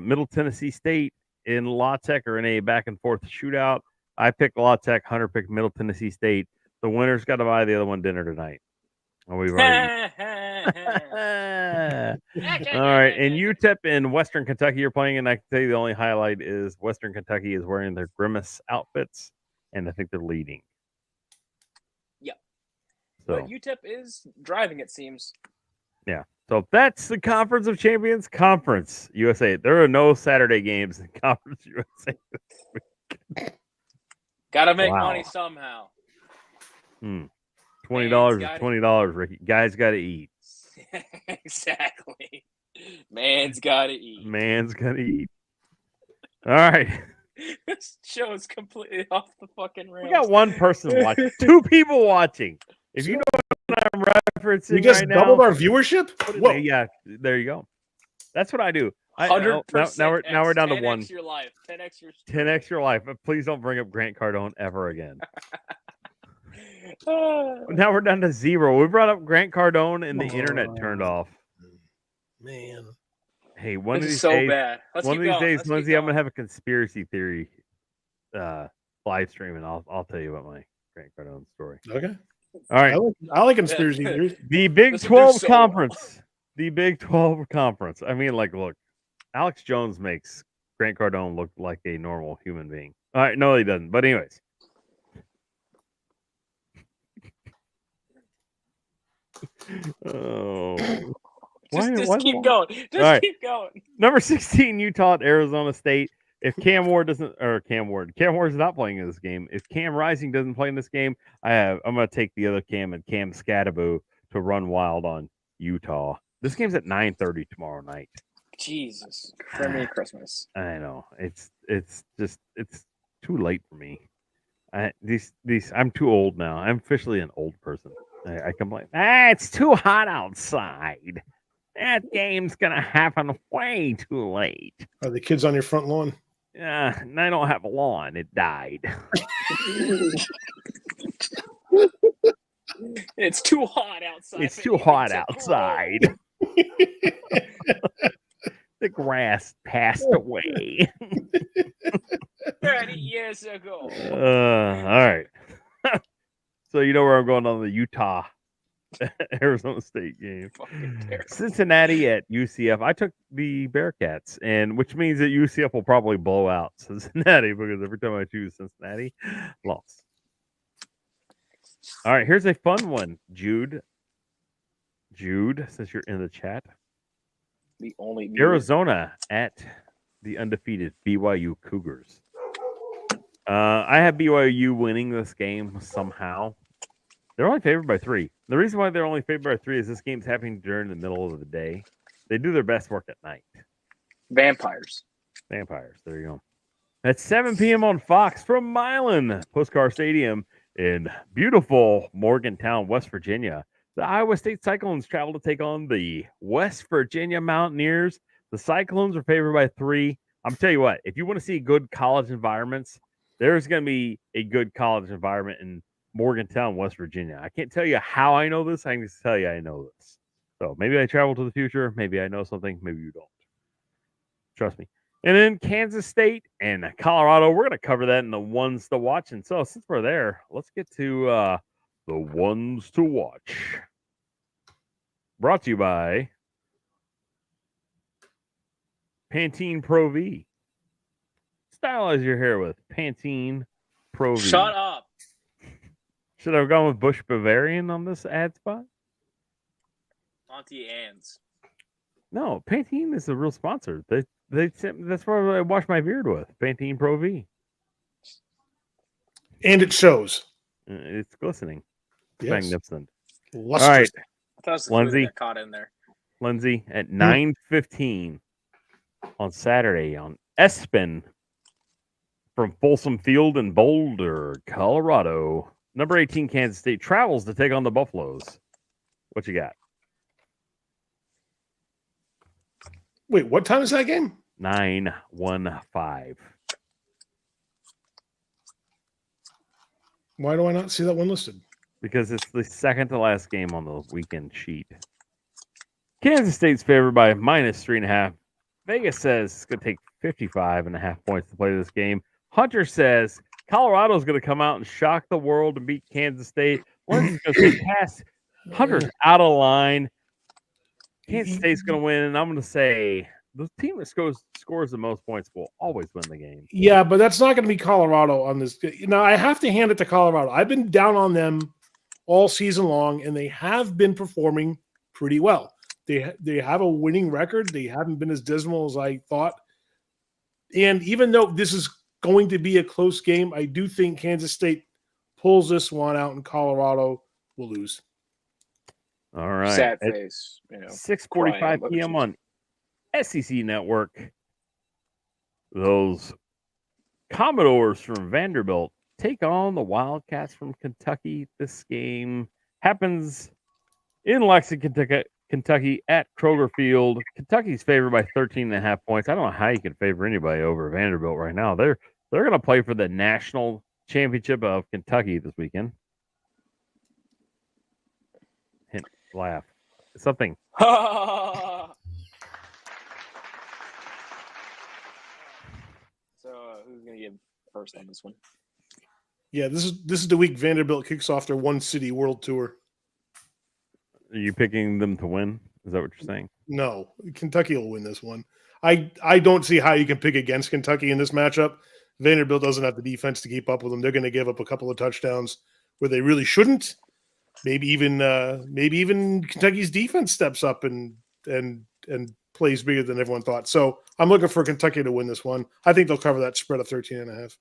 Middle Tennessee State in La Tech are in a back and forth shootout. I picked La Tech. Hunter picked Middle Tennessee State. The winner's got to buy the other one dinner tonight. And we've already. All right, and UTEP in Western Kentucky are playing, and I can tell you the only highlight is Western Kentucky is wearing their Grimace outfits, and I think they're leading. Yep. So But UTEP is driving, it seems. yeah. So that's the Conference of Champions, Conference USA. There are no Saturday games in Conference USA. Gotta make Wow. money somehow. $20 Man's is $20, Ricky. Guys got to eat. Exactly. Man's gotta eat. Man's got to eat. All right. This show is completely off the fucking rails. We got one person watching, two people watching. If you know what I'm referencing We just right doubled now, our viewership. Whoa. yeah, there you go. That's what I do. 100%. Now we're down to 10x one. your life. 10x your 10x your life. But please don't bring up Grant Cardone ever again. Now we're down to 0. We brought up Grant Cardone and the internet turned off. Man. Hey, one This of is these so days, bad. Let's one of keep these going. days, Let's Lindsay, keep I'm gonna going. have a conspiracy theory live stream, and I'll tell you about my Grant Cardone story. Okay. All right. I like conspiracy theories. The Big This will do 12 so well. conference. The Big 12 conference. I mean, like, look, Alex Jones makes Grant Cardone look like a normal human being. All right, no, he doesn't. But anyways. Oh. Just keep going. Just keep going. Number 16, Utah at Arizona State. If Cam Ward is not playing in this game. If Cam Rising doesn't play in this game, I'm going to take the other Cam and Cam Scadaboo to run wild on Utah. This game's at 9:30 tomorrow night. Jesus, Merry Christmas. I know it's too late for me. I'm too old now. I'm officially an old person. I complain. It's too hot outside. That game's gonna happen way too late. Are the kids on your front lawn? Yeah, and I don't have a lawn. It died. It's too hot outside. It's too hot outside. The grass passed away. 30 years ago. All right. So you know where I'm going on the Utah Arizona State game. Fucking terrible. Cincinnati at UCF. I took the Bearcats, and which means that UCF will probably blow out Cincinnati, because every time I choose Cincinnati, lost. All right, here's a fun one, Jude. Since you're in the chat, The only Arizona at the undefeated BYU Cougars. I have BYU winning this game somehow. They're only favored by 3. The reason why they're only favored by 3 is this game's happening during the middle of the day. They do their best work at night. Vampires. There you go. At 7 p.m. on Fox from Milan Postcar Stadium in beautiful Morgantown, West Virginia. The Iowa State Cyclones travel to take on the West Virginia Mountaineers. The Cyclones are favored by 3. I'm telling you what, if you want to see good college environments, there's going to be a good college environment in Morgantown, West Virginia. I can't tell you how I know this. I can just tell you I know this. So maybe I travel to the future. Maybe I know something. Maybe you don't. Trust me. And then Kansas State and Colorado. We're going to cover that in the ones to watch. And so since we're there, let's get to the ones to watch. Brought to you by Pantene Pro V. Stylize your hair with Pantene Pro V. Shut up. Should I have gone with Bush Bavarian on this ad spot? Auntie Anne's. No, Pantene is the real sponsor. They sent, that's what I wash my beard with. Pantene Pro V. And it shows. It's glistening. It's Yes. magnificent. Lustrous. All right, I thought it was the Lindsay. food that got caught in there. Lindsay, at 9:15 on Saturday on ESPN from Folsom Field in Boulder, Colorado. Number 18 Kansas State travels to take on the Buffaloes. What you got? Wait, what time is that game? 9:15. Why do I not see that one listed? Because it's the second to last game on the weekend sheet. Kansas State's favored by -3.5. Vegas says it's going to take 55.5 points to play this game. Hunter says Colorado's going to come out and shock the world and beat Kansas State. Lindsay's going to say pass. Hunter's out of line. Kansas State's going to win, and I'm going to say the team that scores the most points will always win the game. Yeah, but that's not going to be Colorado on this. Now, I have to hand it to Colorado. I've been down on them all season long, and they have been performing pretty well. They have a winning record. They haven't been as dismal as I thought. And even though this is going to be a close game, I do think Kansas State pulls this one out, and Colorado will lose. All right. Sad At face. 6:45 crying p.m. on SEC Network. Those Commodores from Vanderbilt take on the Wildcats from Kentucky. This game happens in Lexington, Kentucky at Kroger Field. Kentucky's favored by 13.5 points. I don't know how you can favor anybody over Vanderbilt right now. They're going to play for the national championship of Kentucky this weekend. Hint, laugh. Something. So, who's going to give first on this one? Yeah, this is the week Vanderbilt kicks off their One City World Tour. Are you picking them to win? Is that what you're saying? No, Kentucky will win this one. I don't see how you can pick against Kentucky in this matchup. Vanderbilt doesn't have the defense to keep up with them. They're going to give up a couple of touchdowns where they really shouldn't. Maybe even Kentucky's defense steps up and plays bigger than everyone thought. So I'm looking for Kentucky to win this one. I think they'll cover that spread of 13.5.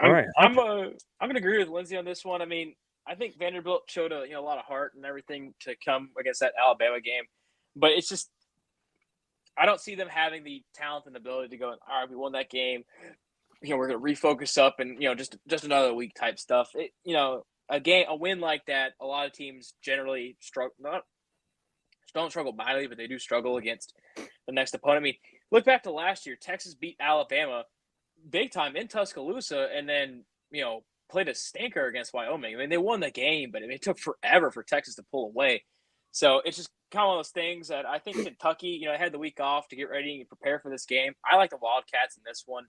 All right. I'm going to agree with Lindsay on this one. I mean, I think Vanderbilt showed a lot of heart and everything to come against that Alabama game, but it's just I don't see them having the talent and ability to go. All right, we won that game. We're going to refocus up and just another week type stuff. A win like that, a lot of teams generally don't struggle mightily, but they do struggle against the next opponent. I mean, look back to last year. Texas beat Alabama big time in Tuscaloosa, and then played a stinker against Wyoming. I mean, they won the game, but it took forever for Texas to pull away. So it's just kind of one of those things that I think Kentucky, had the week off to get ready and prepare for this game. I like the Wildcats in this one.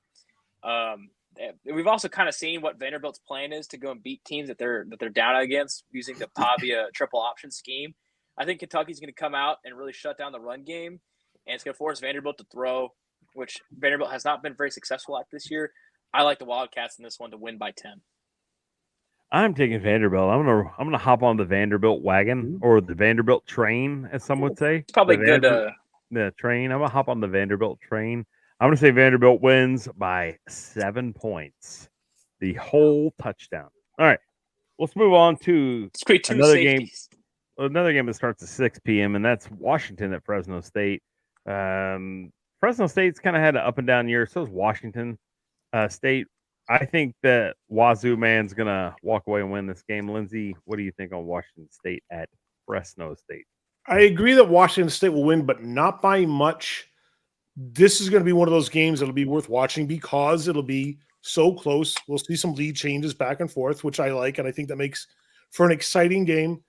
We've also kind of seen what Vanderbilt's plan is to go and beat teams that they're down against using the Pavia triple option scheme. I think Kentucky's going to come out and really shut down the run game, and it's going to force Vanderbilt to throw, which Vanderbilt has not been very successful at this year. I like the Wildcats in this one to win by 10. I'm taking Vanderbilt. I'm gonna hop on the Vanderbilt wagon or the Vanderbilt train, as some would say. It's probably good. The train. I'm gonna hop on the Vanderbilt train. I'm gonna say Vanderbilt wins by 7 points, the whole touchdown. All right, let's move on to another game. Another game that starts at 6 p.m. and that's Washington at Fresno State. Fresno State's kind of had an up and down year. So is Washington State. I think that Wazoo man's going to walk away and win this game. Lindsay, what do you think on Washington State at Fresno State? I agree that Washington State will win, but not by much. This is going to be one of those games that'll be worth watching because it'll be so close. We'll see some lead changes back and forth, which I like, and I think that makes for an exciting game.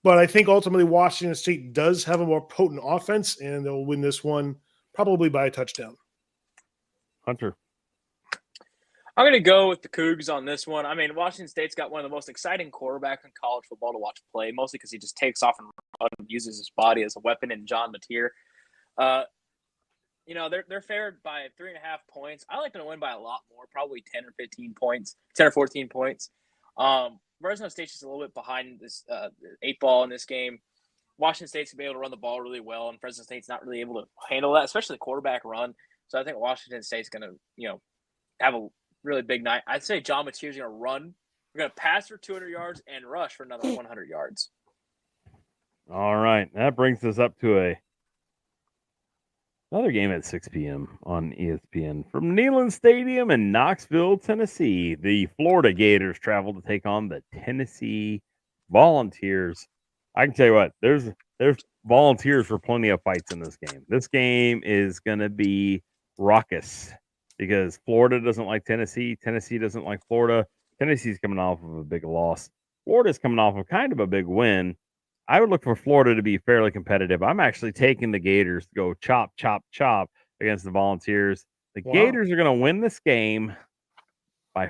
But I think ultimately Washington State does have a more potent offense, and they'll win this one probably by a touchdown. Hunter. I'm going to go with the Cougs on this one. I mean, Washington State's got one of the most exciting quarterbacks in college football to watch play, mostly because he just takes off and uses his body as a weapon in John Mateer. They're favored by 3.5 points. I like them to win by a lot more, probably 10 or 15 points, 10 or 14 points. Fresno State's just a little bit behind this 8 ball in this game. Washington State's going to be able to run the ball really well, and Fresno State's not really able to handle that, especially the quarterback run. So I think Washington State's going to, have a really big night. I'd say John Mateer's going to run. We're going to pass for 200 yards and rush for another 100 yards. All right. That brings us up to another game at 6 p.m. on ESPN. From Neyland Stadium in Knoxville, Tennessee, the Florida Gators travel to take on the Tennessee Volunteers. I can tell you what, there's volunteers for plenty of fights in this game. This game is going to be raucous because Florida doesn't like Tennessee. Tennessee doesn't like Florida. Tennessee's coming off of a big loss. Florida's coming off of kind of a big win. I would look for Florida to be fairly competitive. I'm actually taking the Gators to go chop, chop, chop against the Volunteers. The Gators are going to win this game by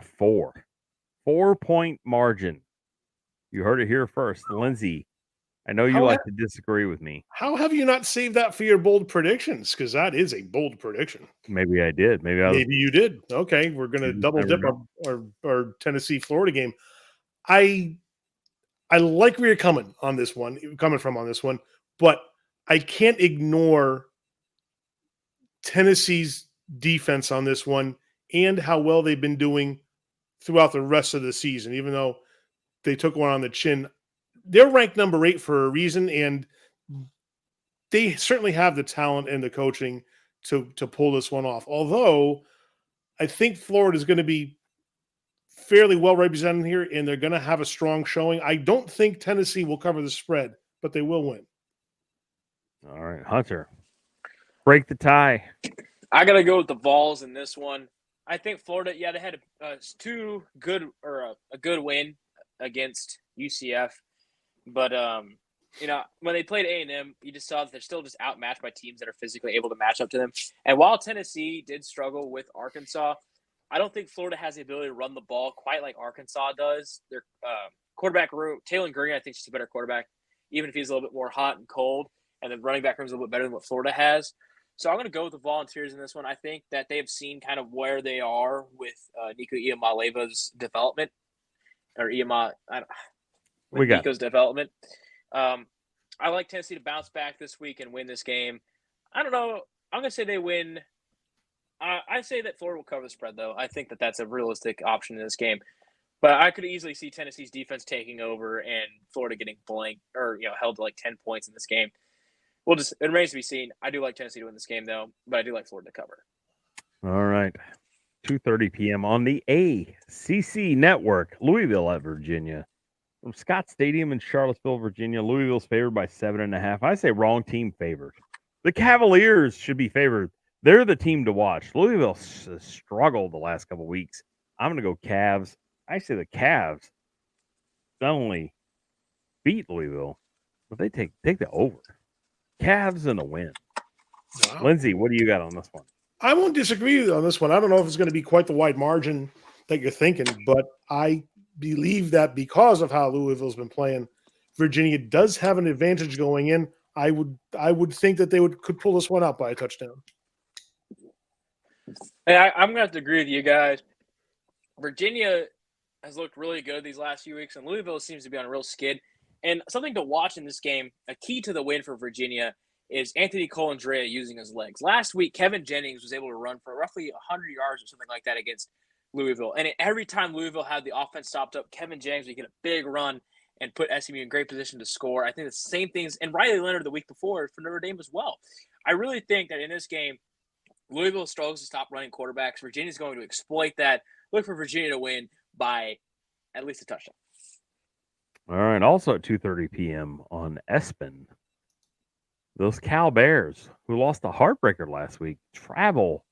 4-point margin. You heard it here first. Lindsay, I know you like to disagree with me. How have you not saved that for your bold predictions? Because that is a bold prediction. Maybe I did. Maybe you did. Okay, we're going to double dip our Tennessee Florida game. I like where you're coming from on this one, but I can't ignore Tennessee's defense on this one and how well they've been doing throughout the rest of the season, even though they took one on the chin. They're ranked number 8 for a reason, and they certainly have the talent and the coaching to pull this one off. Although I think Florida is going to be fairly well represented here, and they're going to have a strong showing. I don't think Tennessee will cover the spread, but they will win. All right, Hunter, break the tie. I got to go with the Vols in this one. I think Florida, they had a good win against UCF. But, when they played A&M, you just saw that they're still just outmatched by teams that are physically able to match up to them. And while Tennessee did struggle with Arkansas, I don't think Florida has the ability to run the ball quite like Arkansas does. Their quarterback room, Taylor Green, I think is a better quarterback, even if he's a little bit more hot and cold. And the running back room is a little bit better than what Florida has. So I'm going to go with the Volunteers in this one. I think that they have seen kind of where they are with Nico Iamaleva's development. Or Nico's development. I like Tennessee to bounce back this week and win this game. I don't know. I'm going to say they win. I say that Florida will cover the spread, though. I think that that's a realistic option in this game. But I could easily see Tennessee's defense taking over and Florida getting blanked or held to like 10 points in this game. It remains to be seen. I do like Tennessee to win this game, though, but I do like Florida to cover. All right. 2:30 p.m. on the ACC Network, Louisville at Virginia. From Scott Stadium in Charlottesville, Virginia, Louisville's favored by 7.5. I say wrong team favored. The Cavaliers should be favored. They're the team to watch. Louisville has struggled the last couple weeks. I'm going to go Cavs. I say the Cavs not only beat Louisville, but they take the over. Cavs in a win. Wow. Lindsay, what do you got on this one? I won't disagree with you on this one. I don't know if it's going to be quite the wide margin that you're thinking, but I believe that because of how Louisville's been playing, Virginia does have an advantage going in. I would think that they could pull this one out by a touchdown. Hey, I'm going to have to agree with you guys. Virginia has looked really good these last few weeks, and Louisville seems to be on a real skid. And something to watch in this game, a key to the win for Virginia, is Anthony Colandrea using his legs. Last week, Kevin Jennings was able to run for roughly 100 yards or something like that against Louisville. And every time Louisville had the offense stopped up, Kevin Jennings would get a big run and put SMU in great position to score. I think the same things, and Riley Leonard the week before for Notre Dame as well. I really think that in this game, Louisville struggles to stop running quarterbacks. Virginia's going to exploit that. Look for Virginia to win by at least a touchdown. All right. Also at 2:30 p.m. on ESPN, those Cal Bears, who lost a heartbreaker last week, travel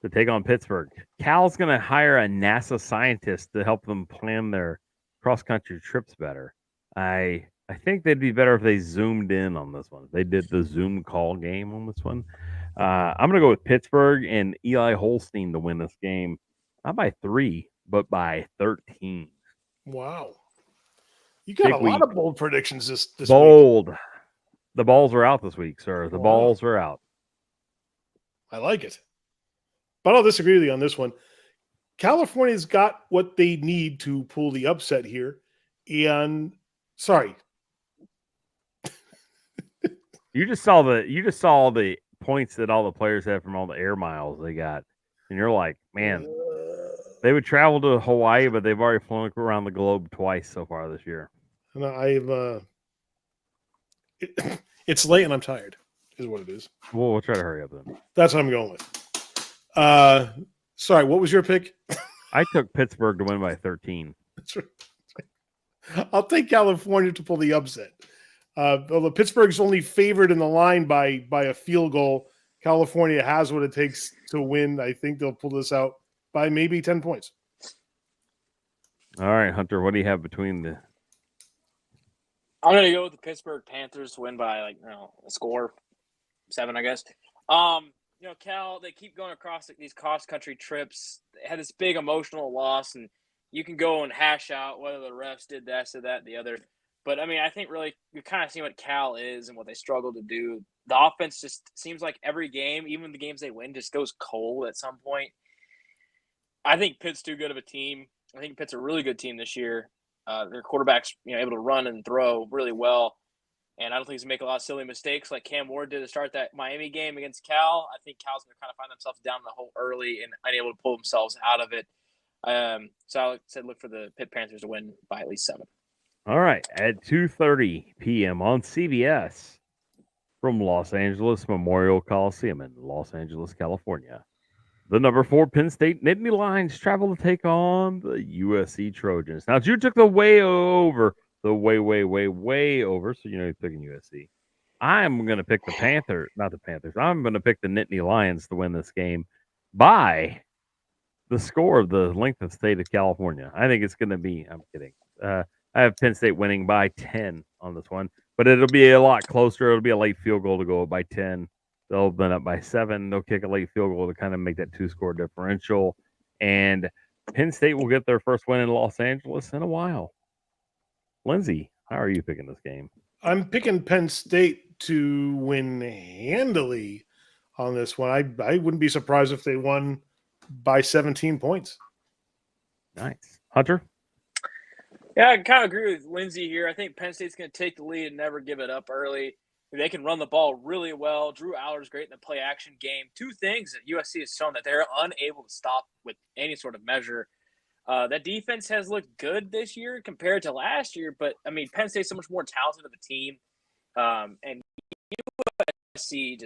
to take on Pittsburgh. Cal's going to hire a NASA scientist to help them plan their cross-country trips better. I think they'd be better if they zoomed in on this one. If they did the Zoom call game on this one. I'm going to go with Pittsburgh and Eli Holstein to win this game. Not by 3, but by 13. Wow. You got Big a lot week. of bold predictions this week. Bold. The balls are out this week, sir. The Wow. balls are out. I like it. But I'll disagree with you on this one. California's got what they need to pull the upset here. And sorry. You just saw the points that all the players have from all the air miles they got. And you're like, man, they would travel to Hawaii, but they've already flown around the globe twice so far this year. And it's late and I'm tired, is what it is. We'll try to hurry up then. That's what I'm going with. Sorry, what was your pick? I took Pittsburgh to win by 13. That's right. I'll take California to pull the upset. Although Pittsburgh's only favored in the line by a field goal, California has what it takes to win. I think they'll pull this out by maybe 10 points. All right, Hunter, what do you have between the... I'm going to go with the Pittsburgh Panthers to win by, a score 7, I guess. Cal, they keep going across these cross-country trips. They had this big emotional loss, and you can go and hash out whether the refs did this or that and the other. But, I think really you kind of see what Cal is and what they struggle to do. The offense just seems like every game, even the games they win, just goes cold at some point. I think Pitt's too good of a team. I think Pitt's a really good team this year. Their quarterback's able to run and throw really well. And I don't think he's going to make a lot of silly mistakes like Cam Ward did to start that Miami game against Cal. I think Cal's going to kind of find themselves down the hole early and unable to pull themselves out of it. So I said look for the Pitt Panthers to win by at least 7. All right, at 2:30 p.m. on CBS from Los Angeles Memorial Coliseum in Los Angeles, California. The number 4 Penn State Nittany Lions travel to take on the USC Trojans. Now, Jude took the way over. So you're picking USC. I'm going to pick the Panthers, not the Panthers. I'm going to pick the Nittany Lions to win this game by the score of the length of state of California. I think it's going to be, I'm kidding. I have Penn State winning by 10 on this one, but it'll be a lot closer. It'll be a late field goal to go by 10. They'll been up by 7. They'll kick a late field goal to kind of make that 2-score differential. And Penn State will get their first win in Los Angeles in a while. Lindsay, how are you picking this game? I'm picking Penn State to win handily on this one. I wouldn't be surprised if they won by 17 points. Nice. Hunter? Yeah, I kind of agree with Lindsay here. I think Penn State's going to take the lead and never give it up early. They can run the ball really well. Drew Aller's great in the play-action game. 2 things that USC has shown that they're unable to stop with any sort of measure. That defense has looked good this year compared to last year, but, Penn State's so much more talented of a team. And USC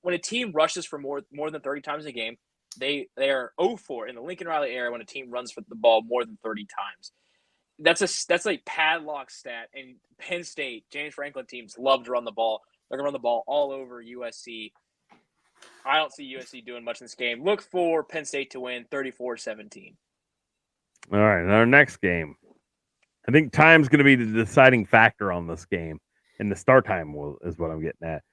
when a team rushes for more than 30 times a game, they are 0-4 in the Lincoln Riley era when a team runs for the ball more than 30 times. That's a padlock stat, and Penn State, James Franklin teams love to run the ball. They're going to run the ball all over USC. I don't see USC doing much in this game. Look for Penn State to win 34-17. All right, and our next game. I think time's going to be the deciding factor on this game, and the start time is what I'm getting at.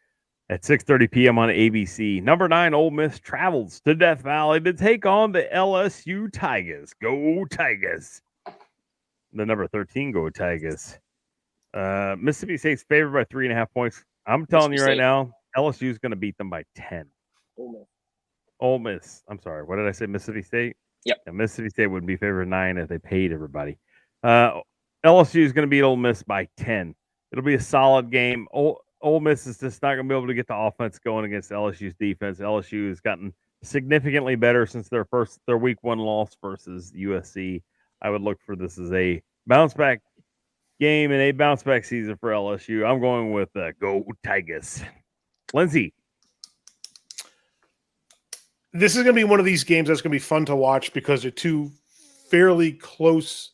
At 6:30 p.m. on ABC, number 9 Ole Miss travels to Death Valley to take on the LSU Tigers. Go Tigers! The number 13 Go Tigers. Mississippi State's favored by 3.5 points. I'm telling you right now, LSU is going to beat them by 10. Ole Miss. I'm sorry. What did I say? Mississippi State? Yep. Yeah, Mississippi State would be favored 9 if they paid everybody. LSU is going to beat Ole Miss by 10. It'll be a solid game. Ole Miss is just not going to be able to get the offense going against LSU's defense. LSU has gotten significantly better since their week 1 loss versus USC. I would look for this as a bounce back game and a bounce back season for LSU. I'm going with Go Tigers. Lindsay. This is going to be one of these games that's going to be fun to watch because they're 2 fairly close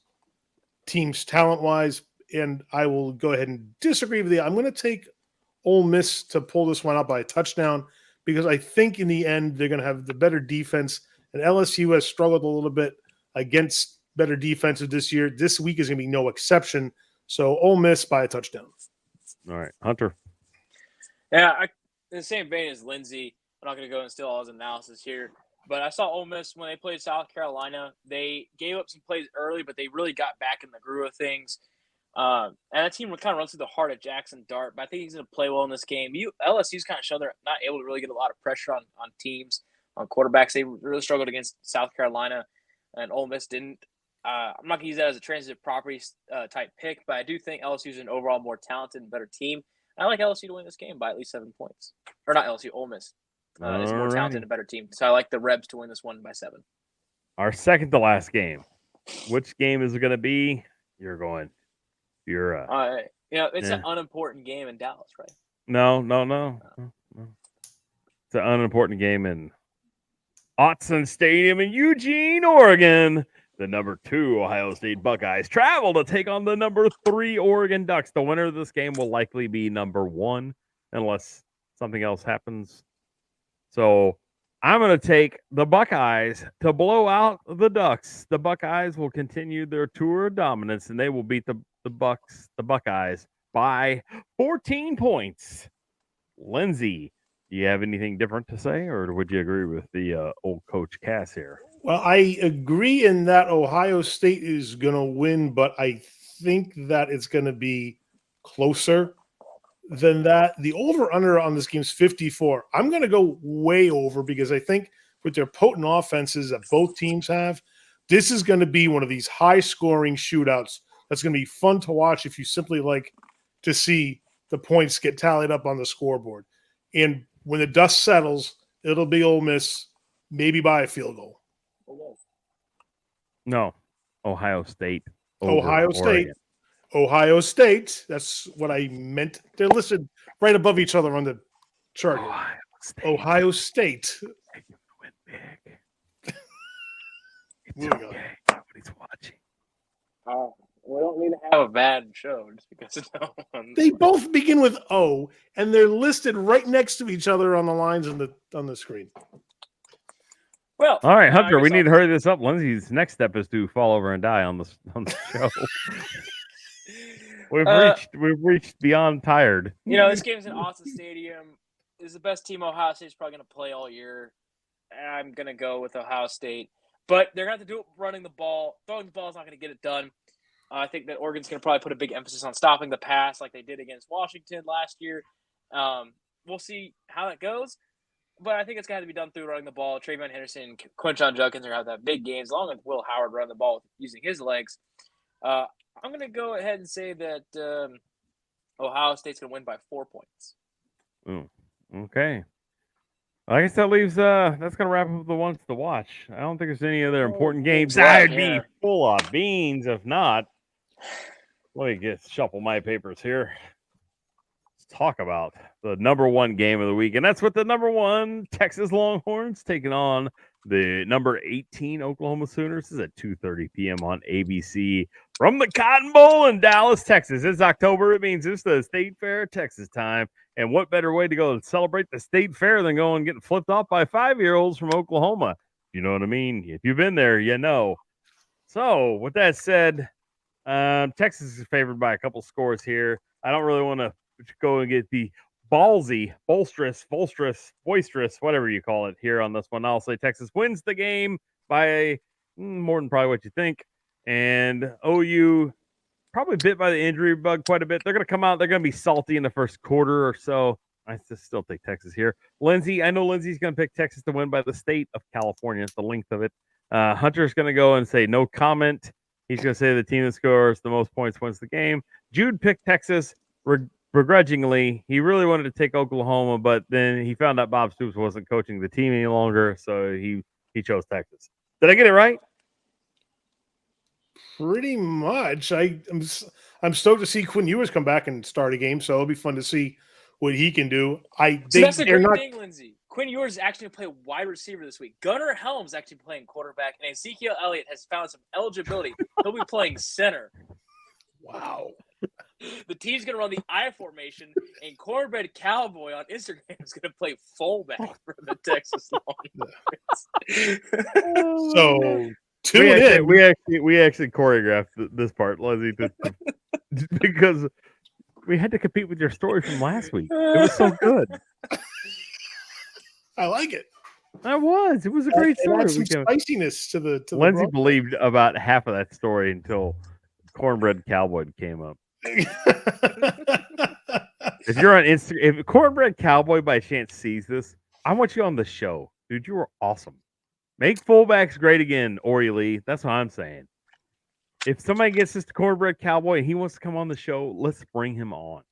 teams talent-wise, and I will go ahead and disagree with you. I'm going to take Ole Miss to pull this one out by a touchdown because I think in the end they're going to have the better defense, and LSU has struggled a little bit against better defensive this year. This week is going to be no exception. So Ole Miss by a touchdown. All right, Hunter. Yeah, in the same vein as Lindsay, I'm not going to go and steal all his analysis here. But I saw Ole Miss when they played South Carolina. They gave up some plays early, but they really got back in the groove of things. And that team kind of runs through the heart of Jackson Dart, but I think he's going to play well in this game. LSU's kind of shown they're not able to really get a lot of pressure on teams, on quarterbacks. They really struggled against South Carolina, and Ole Miss didn't. I'm not going to use that as a transitive property type pick, but I do think LSU's an overall more talented and better team. I like LSU to win this game by at least 7 points. Or not LSU, Ole Miss. Is a more talented and better team. So I like the Rebs to win this one by 7. Our second to last game. Which game is it going to be? You're going. It's an unimportant game in Dallas, right? No. It's an unimportant game in Autzen Stadium in Eugene, Oregon. The number 2 Ohio State Buckeyes travel to take on the number 3 Oregon Ducks. The winner of this game will likely be number 1 unless something else happens. So I'm going to take the Buckeyes to blow out the Ducks. The Buckeyes will continue their tour of dominance, and they will beat the Buckeyes by 14 points. Lindsay, do you have anything different to say, or would you agree with the old Coach Cass here? Well, I agree in that Ohio State is going to win, but I think that it's going to be closer than that. The over-under on this game is 54. I'm going to go way over because I think with their potent offenses that both teams have, this is going to be one of these high-scoring shootouts that's going to be fun to watch if you simply like to see the points get tallied up on the scoreboard. And when the dust settles, it'll be Ole Miss, maybe by a field goal. No, Ohio State. Ohio State. That's what I meant. They're listed right above each other on the chart. Ohio State. Win big. Moving on. Nobody's watching. We don't need to have a bad show just because no one. They both begin with O, and they're listed right next to each other on the lines on the screen. Well, all right, Hunter, we need to hurry this up. Lindsay's next step is to fall over and die on the show. We've reached beyond tired. This game's in Autzen Stadium. This is the best team Ohio State's probably going to play all year. I'm going to go with Ohio State, but they're going to have to do it running the ball. Throwing the ball is not going to get it done. I think that Oregon's going to probably put a big emphasis on stopping the pass like they did against Washington last year. We'll see how that goes. But I think it's got to be done through running the ball. Travion Henderson, Quinshon Judkins are going to have that big games, along with Will Howard running the ball using his legs. I'm going to go ahead and say that Ohio State's going to win by 4 points. Okay. I guess that leaves that's going to wrap up the ones to watch. I don't think there's any other important games. I'd be full of beans if not. Let me shuffle my papers here. Talk about the number 1 game of the week, and that's with the number 1 Texas Longhorns taking on the number 18 Oklahoma Sooners. This is at 2:30 p.m. on ABC from the Cotton Bowl in Dallas, Texas. It's October. It means it's the State Fair Texas time, and what better way to go and celebrate the State Fair than going and getting flipped off by 5-year-olds from Oklahoma? You know what I mean? If you've been there, you know. So, with that said, Texas is favored by a couple scores here. I don't really want to go and get the boisterous, whatever you call it here on this one. I'll say Texas wins the game by more than probably what you think. And OU probably bit by the injury bug quite a bit. They're going to come out. They're going to be salty in the first quarter or so. I still take Texas here. Lindsay, I know Lindsay's going to pick Texas to win by the state of California. It's the length of it. Hunter's going to go and say no comment. He's going to say the team that scores the most points wins the game. Jude picked Texas begrudgingly. He really wanted to take Oklahoma, but then he found out Bob Stoops wasn't coaching the team any longer, so he chose Texas. Did I get it right? Pretty much. I'm stoked to see Quinn Ewers come back and start a game, so it'll be fun to see what he can do. That's the great thing, Lindsay. Quinn Ewers is actually going to play wide receiver this week. Gunnar Helms actually playing quarterback, and Ezekiel Elliott has found some eligibility. He'll be playing center. Wow. The team's going to run the I formation, and Cornbread Cowboy on Instagram is going to play fullback for the Texas Longhorns. So tune in. We actually choreographed this part, Leslie, because we had to compete with your story from last week. It was so good. I like it. It was a great It story. adds some spiciness to the Lindsay broth. believed about half of that story until Cornbread Cowboy came up. If you're on Instagram, if Cornbread Cowboy by chance sees this, I want you on the show, dude. You were awesome. Make fullbacks great again, Ori Lee. That's what I'm saying. If somebody gets this to Cornbread Cowboy and he wants to come on the show, let's bring him on.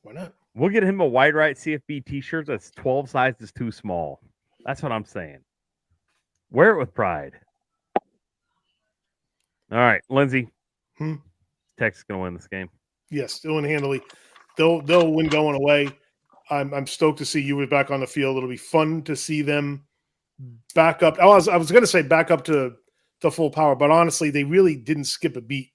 Why not? We'll get him a Wide Right CFB T-shirt that's 12 sizes too small. That's what I'm saying. Wear it with pride. All right, Lindsay. Texas gonna win this game. Yes, still handily. They'll win going away. I'm stoked to see you back on the field. It'll be fun to see them back up. I was going to say back up to full power, but honestly, they really didn't skip a beat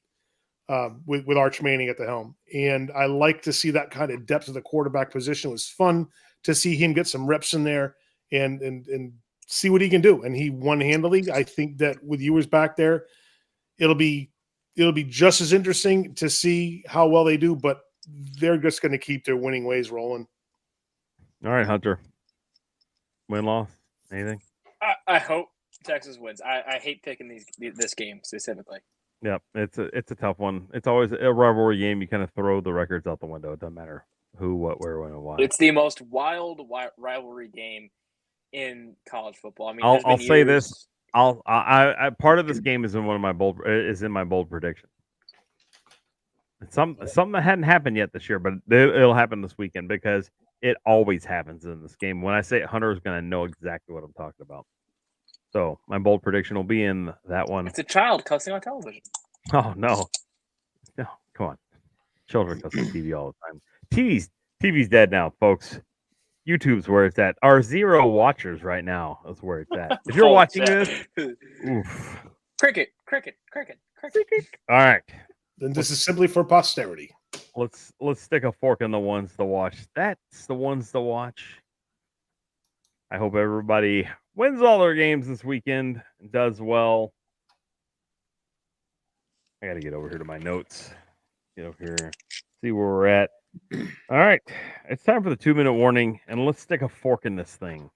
with Arch Manning at the helm. And I like to see that kind of depth of the quarterback position. It was fun to see him get some reps in there and see what he can do. And he won handily. I think that with Ewers back there, it'll be just as interesting to see how well they do, but they're just going to keep their winning ways rolling. All right, Hunter. Win-loss? Anything? I hope Texas wins. I hate picking this game specifically. Yeah, it's a tough one. It's always a rivalry game. You kind of throw the records out the window. It doesn't matter who, what, where, when, and why. It's the most wild rivalry game in college football. I mean, I'll say this. I part of this game is in my bold prediction. It's something that hadn't happened yet this year, but it'll happen this weekend because it always happens in this game. When I say it, Hunter is going to know exactly what I'm talking about. So my bold prediction will be in that one. It's a child cussing on television. Oh no, come on, children cuss on TV all the time. TV's dead now, folks. YouTube's where it's at. Our 0 watchers right now is where it's at. If you're watching this, oof. Cricket. All right. Then this is simply for posterity. Let's stick a fork in the ones to watch. That's the ones to watch. I hope everybody wins all their games this weekend and does well. I got to get over here to my notes. Get over here, see where we're at. All right, it's time for the 2-minute warning, and let's stick a fork in this thing.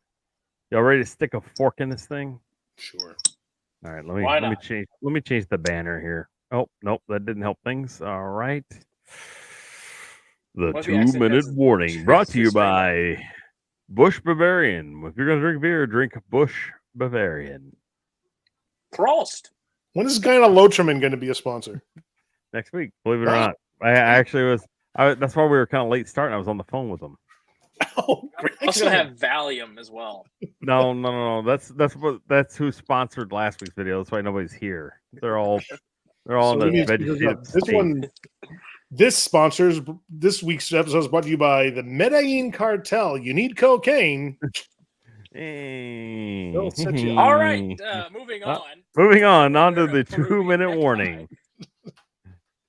Y'all ready to stick a fork in this thing? Sure. All right, let me change the banner here. Oh nope, that didn't help things. All right, the 2-minute warning brought to you by Busch Bavarian. If you're gonna drink beer, drink Busch Bavarian. Prost. When is Guyana Lotriman going to be a sponsor? Next week, believe it or not. I actually was. That's why we were kind of late starting. I was on the phone with them. Oh, great. I was gonna have Valium as well. No. That's who sponsored last week's video. That's why nobody's here. They're all in the vegetative This week's episode is brought to you by the Medellin Cartel. You need cocaine. Hey. All right, moving on. Moving on to the 2-minute warning.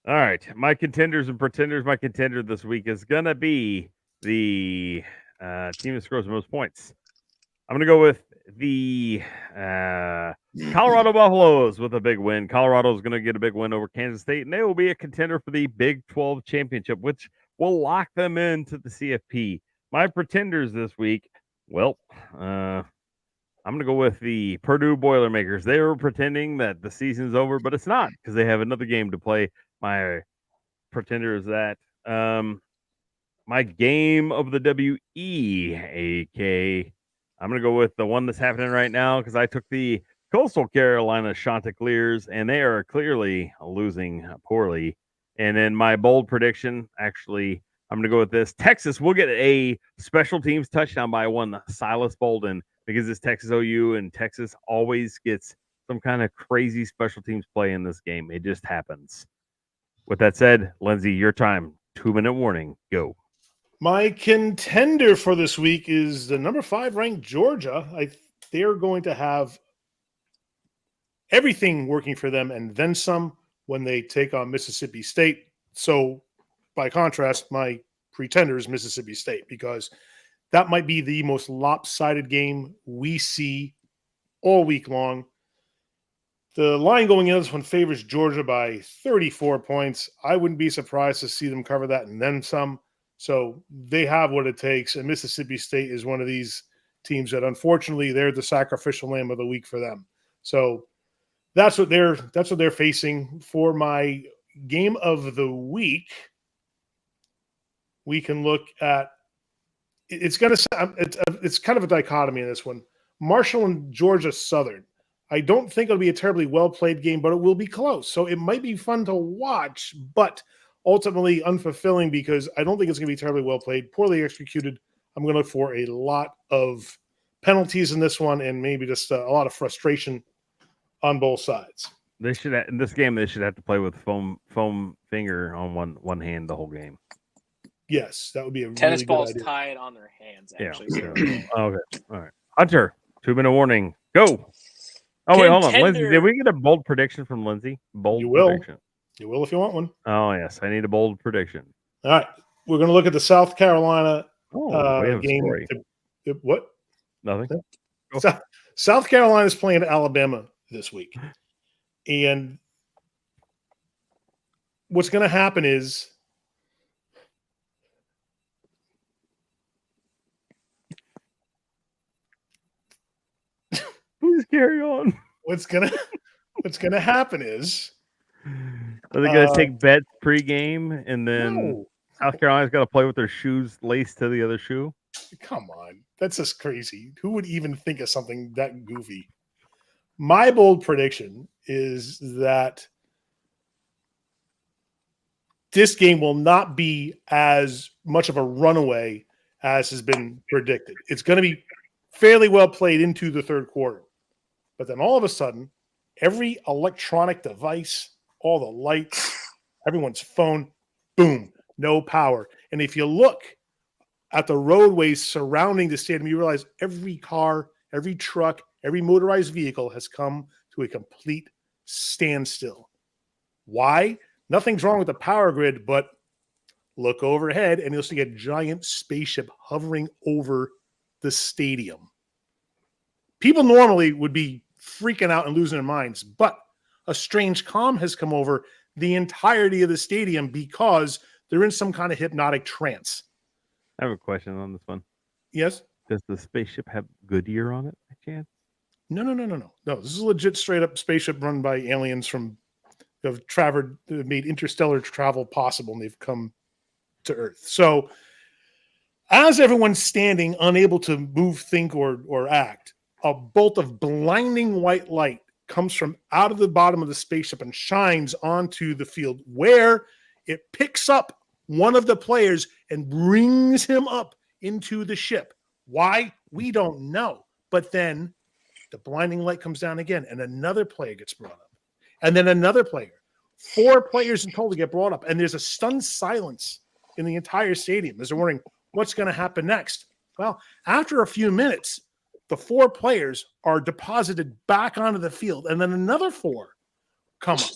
All right, my contenders and pretenders. My contender this week is gonna be the team that scores the most points. I'm gonna go with the Colorado Buffaloes with a big win. Colorado is gonna get a big win over Kansas State, and they will be a contender for the Big 12 championship, which will lock them into the CFP. My pretenders this week, well, I'm going to go with the Purdue Boilermakers. They were pretending that the season's over, but it's not because they have another game to play. My pretender is that my game of the WEAK. I'm going to go with the one that's happening right now because I took the Coastal Carolina Chanticleers, and they are clearly losing poorly. And then my bold prediction, actually, I'm going to go with this. Texas will get a special teams touchdown by one Silas Bolden because it's Texas OU, and Texas always gets some kind of crazy special teams play in this game. It just happens. With that said, Lindsay, your time. 2-minute warning. Go. My contender for this week is the number 5 ranked Georgia. They're going to have everything working for them and then some when they take on Mississippi State. So, by contrast, my pretender is Mississippi State because that might be the most lopsided game we see all week long. The line going in this one favors Georgia by 34 points. I wouldn't be surprised to see them cover that and then some. So they have what it takes. And Mississippi State is one of these teams that unfortunately they're the sacrificial lamb of the week for them. So that's what they're facing. For my game of the week, we can look at it's kind of a dichotomy in this one. Marshall and Georgia Southern. I don't think it'll be a terribly well played game, but it will be close. So it might be fun to watch, but ultimately unfulfilling because I don't think it's going to be terribly well played, poorly executed. I'm going to look for a lot of penalties in this one and maybe just a lot of frustration on both sides. They should in this game. They should have to play with foam finger on one hand the whole game. Yes, that would be a tennis really balls good idea. tied on their hands. Actually, Yeah. Okay. All right. Hunter, 2-minute warning. Go. Oh wait, hold on. Lindsay, did we get a bold prediction from Lindsay? Bold You will. prediction. You will if you want one. Oh yes, I need a bold prediction. All right, we're going to look at the South Carolina we have a game. story. What? Nothing. South Carolina is playing Alabama this week, and what's going to happen is please carry on. what's going to happen is Are they going to take bets pregame and then no, South Carolina's got to play with their shoes laced to the other shoe? come on, that's just crazy. Who would even think of something that goofy? My bold prediction is that this game will not be as much of a runaway as has been predicted. It's going to be fairly well played into the third quarter. But then all of a sudden, every electronic device, all the lights, everyone's phone, boom, no power. And if you look at the roadways surrounding the stadium, you realize every car, every truck, every motorized vehicle has come to a complete standstill. Why? Nothing's wrong with the power grid, but look overhead and you'll see a giant spaceship hovering over the stadium. People normally would be freaking out and losing their minds, but a strange calm has come over the entirety of the stadium because they're in some kind of hypnotic trance. I have a question on this one. Yes? Does the spaceship have Goodyear on it by chance? No. No, this is a legit straight up spaceship run by aliens from have made interstellar travel possible, and they've come to Earth. So as everyone's standing, unable to move, think, or act, a bolt of blinding white light comes from out of the bottom of the spaceship and shines onto the field, where it picks up one of the players and brings him up into the ship. Why? We don't know. But then the blinding light comes down again, and another player gets brought up. And then another player. 4 players in total get brought up, and there's a stunned silence in the entire stadium as they're wondering what's going to happen next. Well, after a few minutes, the 4 players are deposited back onto the field, and then another 4 come up.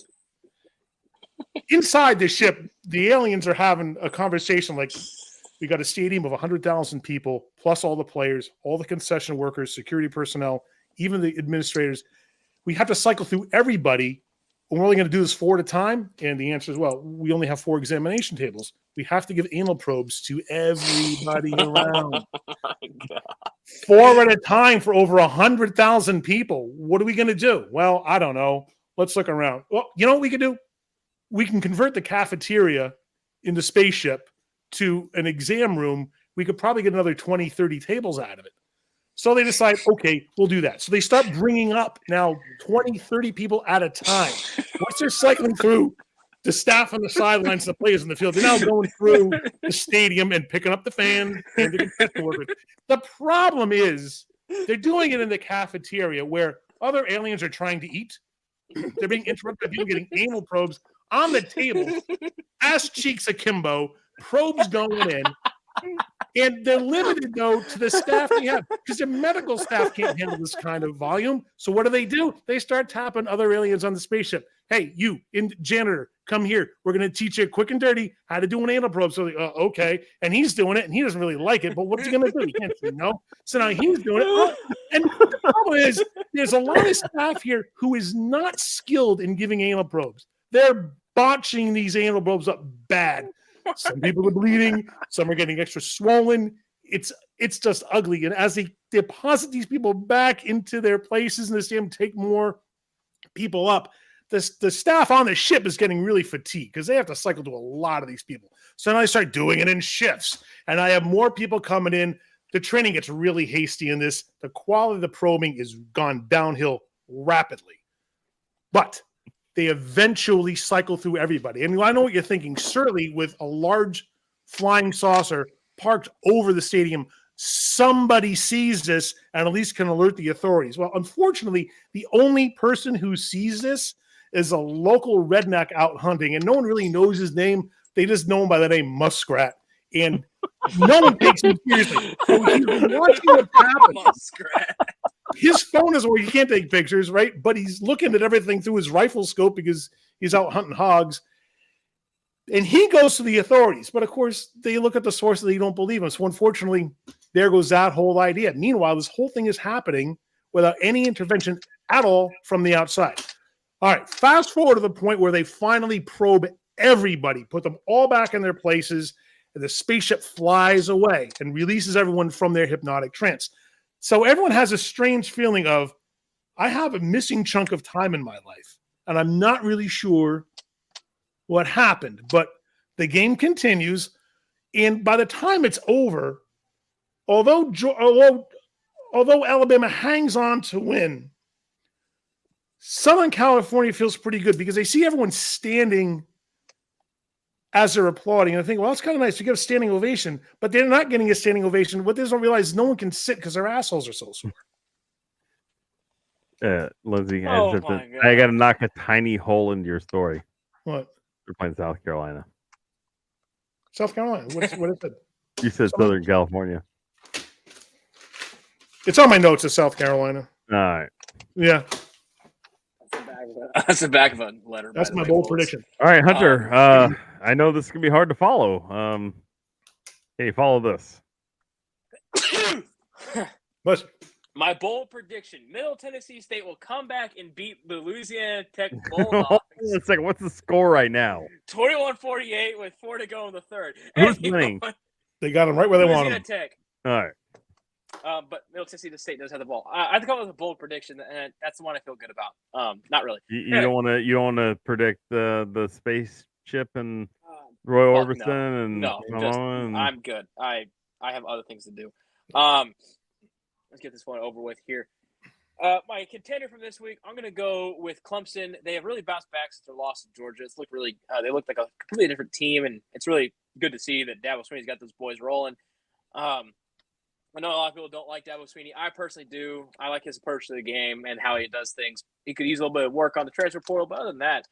Inside the ship, the aliens are having a conversation like, we got a stadium of 100,000 people, plus all the players, all the concession workers, security personnel, even the administrators. We have to cycle through everybody. We're only going to do this 4 at a time. And the answer is, well, we only have 4 examination tables. We have to give anal probes to everybody around. 4 at a time for over 100,000 people. What are we going to do? Well, I don't know. Let's look around. Well, you know what we could do? We can convert the cafeteria in the spaceship to an exam room. We could probably get another 20, 30 tables out of it. So they decide, okay, we'll do that. So they start bringing up now 20, 30 people at a time. Once they're cycling through the staff on the sidelines, the players in the field, they're now going through the stadium and picking up the fans and the concession workers. The problem is they're doing it in the cafeteria where other aliens are trying to eat. They're being interrupted by people getting anal probes on the table, ass cheeks akimbo, probes going in. And they're limited, though, to the staff they have because their medical staff can't handle this kind of volume. So what do? They start tapping other aliens on the spaceship. Hey, you, janitor, come here. We're going to teach you quick and dirty how to do an anal probe. So, okay. And he's doing it, and he doesn't really like it. But what's he going to do? He can't say no. So now he's doing it. And the problem is there's a lot of staff here who is not skilled in giving anal probes. They're botching these anal probes up bad. Some people are bleeding. Some are getting extra swollen. It's just ugly. And as they deposit these people back into their places in the stadium, take more people up, the staff on the ship is getting really fatigued because they have to cycle to a lot of these people. So now I start doing it in shifts, and I have more people coming in. The training gets really hasty in this. The quality of the probing is gone downhill rapidly. But they eventually cycle through everybody. And I know what you're thinking. Certainly with a large flying saucer parked over the stadium, somebody sees this and at least can alert the authorities. Well, unfortunately, the only person who sees this is a local redneck out hunting, and no one really knows his name. They just know him by the name Muskrat. And no one takes him seriously. So he's been watching what happens. Muskrat. His phone is where you can't take pictures, right? But he's looking at everything through his rifle scope because he's out hunting hogs. And he goes to the authorities. But of course, they look at the source and they don't believe him. So unfortunately, there goes that whole idea. Meanwhile, this whole thing is happening without any intervention at all from the outside. All right, fast forward to the point where they finally probe everybody, put them all back in their places, and the spaceship flies away and releases everyone from their hypnotic trance. So everyone has a strange feeling of, I have a missing chunk of time in my life, and I'm not really sure what happened. But the game continues, and by the time it's over, although Alabama hangs on to win, Southern California feels pretty good because they see everyone standing as they're applauding. And I think, well, it's kind of nice to give a standing ovation, but they're not getting a standing ovation. What they don't realize, no one can sit because their assholes are so sore. Lindsay, Oh I got to knock a tiny hole into your story. What? You're playing South Carolina. South Carolina. What is it? You said Southern California. It's on my notes of South Carolina. All right. Yeah. That's the back of a letter. That's my bold prediction. All right, Hunter. I know this can be hard to follow. Hey, follow this. But My bold prediction: Middle Tennessee State will come back and beat the Louisiana Tech Bulldogs. It's like, what's the score right now? 21-48 with 4 to go in the third. Who's winning? they got them right where they want Louisiana them. Tech. All right. But Middle Tennessee State does have the ball. I think that was a bold prediction, and that's the one I feel good about. Not really. You don't want to predict the spaceship and Roy Orbison and no. I'm good. I have other things to do. Let's get this one over with here. My contender from this week, I'm going to go with Clemson. They have really bounced back since their loss to Georgia. It's looked really, they look like a completely different team, and it's really good to see that Dabo Swinney's got those boys rolling. I know a lot of people don't like Dabo Swinney. I personally do. I like his approach to the game and how he does things. He could use a little bit of work on the transfer portal, but other than that,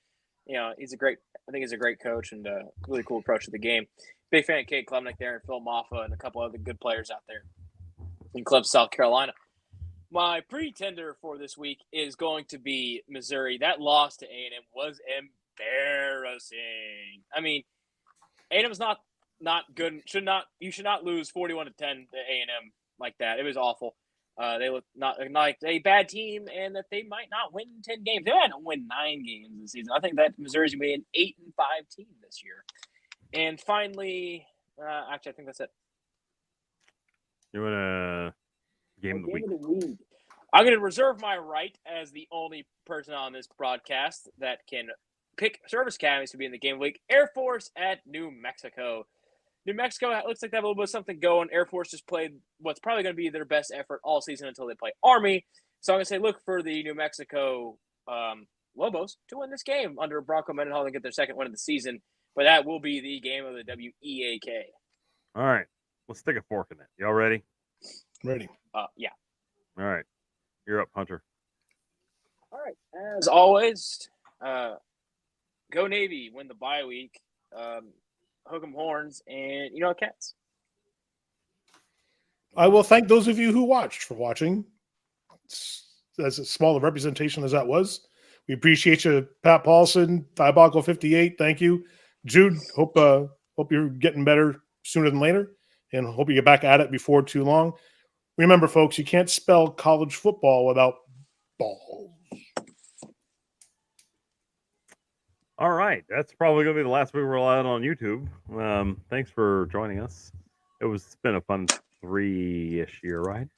he's a great coach and a really cool approach to the game. Big fan of Kate Klubnik there and Phil Maffa and a couple other good players out there in Clemson, South Carolina. My pretender for this week is going to be Missouri. That loss to A&M was embarrassing. I mean, A&M's not good. You should not lose 41-10 to A&M like that. It was awful. They look not like a bad team, and that they might not win 10 games. They might not win 9 games this season. I think that Missouri's gonna be an 8-5 team this year. And finally, actually, I think that's it. You want a game of the week? I'm going to reserve my right as the only person on this broadcast that can pick service academies to be in the game of the week. Air Force at New Mexico. New Mexico looks like they have a little bit of something going. Air Force just played what's probably going to be their best effort all season until they play Army. So I'm going to say look for the New Mexico Lobos to win this game under Bronco Mendenhall and get their second win of the season. But that will be the game of the WEAK. All right. Let's stick a fork in it. Y'all ready? Ready. Yeah. All right. You're up, Hunter. All right. As always, go Navy, win the bye week. Hook 'em horns, and Cats. I will thank those of you who watched for watching. As small a representation as that was, we appreciate you, Pat Paulson, Diabolical 58. Thank you, Jude. Hope you're getting better sooner than later, and hope you get back at it before too long. Remember, folks, you can't spell college football without balls. All right. That's probably going to be the last week we're allowed on YouTube. Thanks for joining us. It's been a fun 3-ish year, right?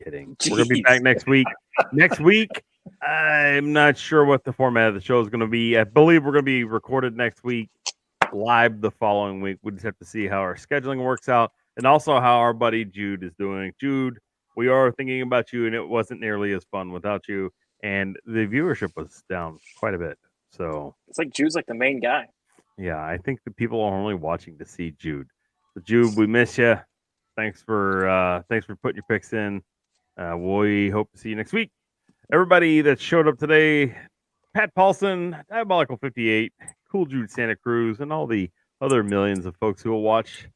kidding. We're gonna be back next week. Next week, I'm not sure what the format of the show is gonna be. I believe we're gonna be recorded next week, live the following week. We just have to see how our scheduling works out, and also how our buddy Jude is doing. Jude, we are thinking about you, and it wasn't nearly as fun without you. And the viewership was down quite a bit. So it's like Jude's like the main guy. yeah, I think the people are only watching to see Jude. So Jude, we miss you. Thanks for putting your picks in. We hope to see you next week. Everybody that showed up today, Pat Paulson, Diabolical 58, Cool Jude Santa Cruz, and all the other millions of folks who will watch.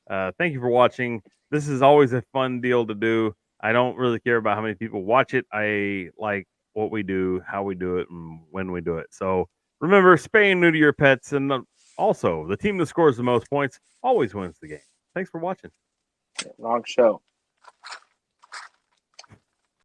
Thank you for watching. This is always a fun deal to do. I don't really care about how many people watch it. I like what we do, how we do it, and when we do it. So remember, spay and neuter your pets, and also the team that scores the most points always wins the game. Thanks for watching. Wrong show.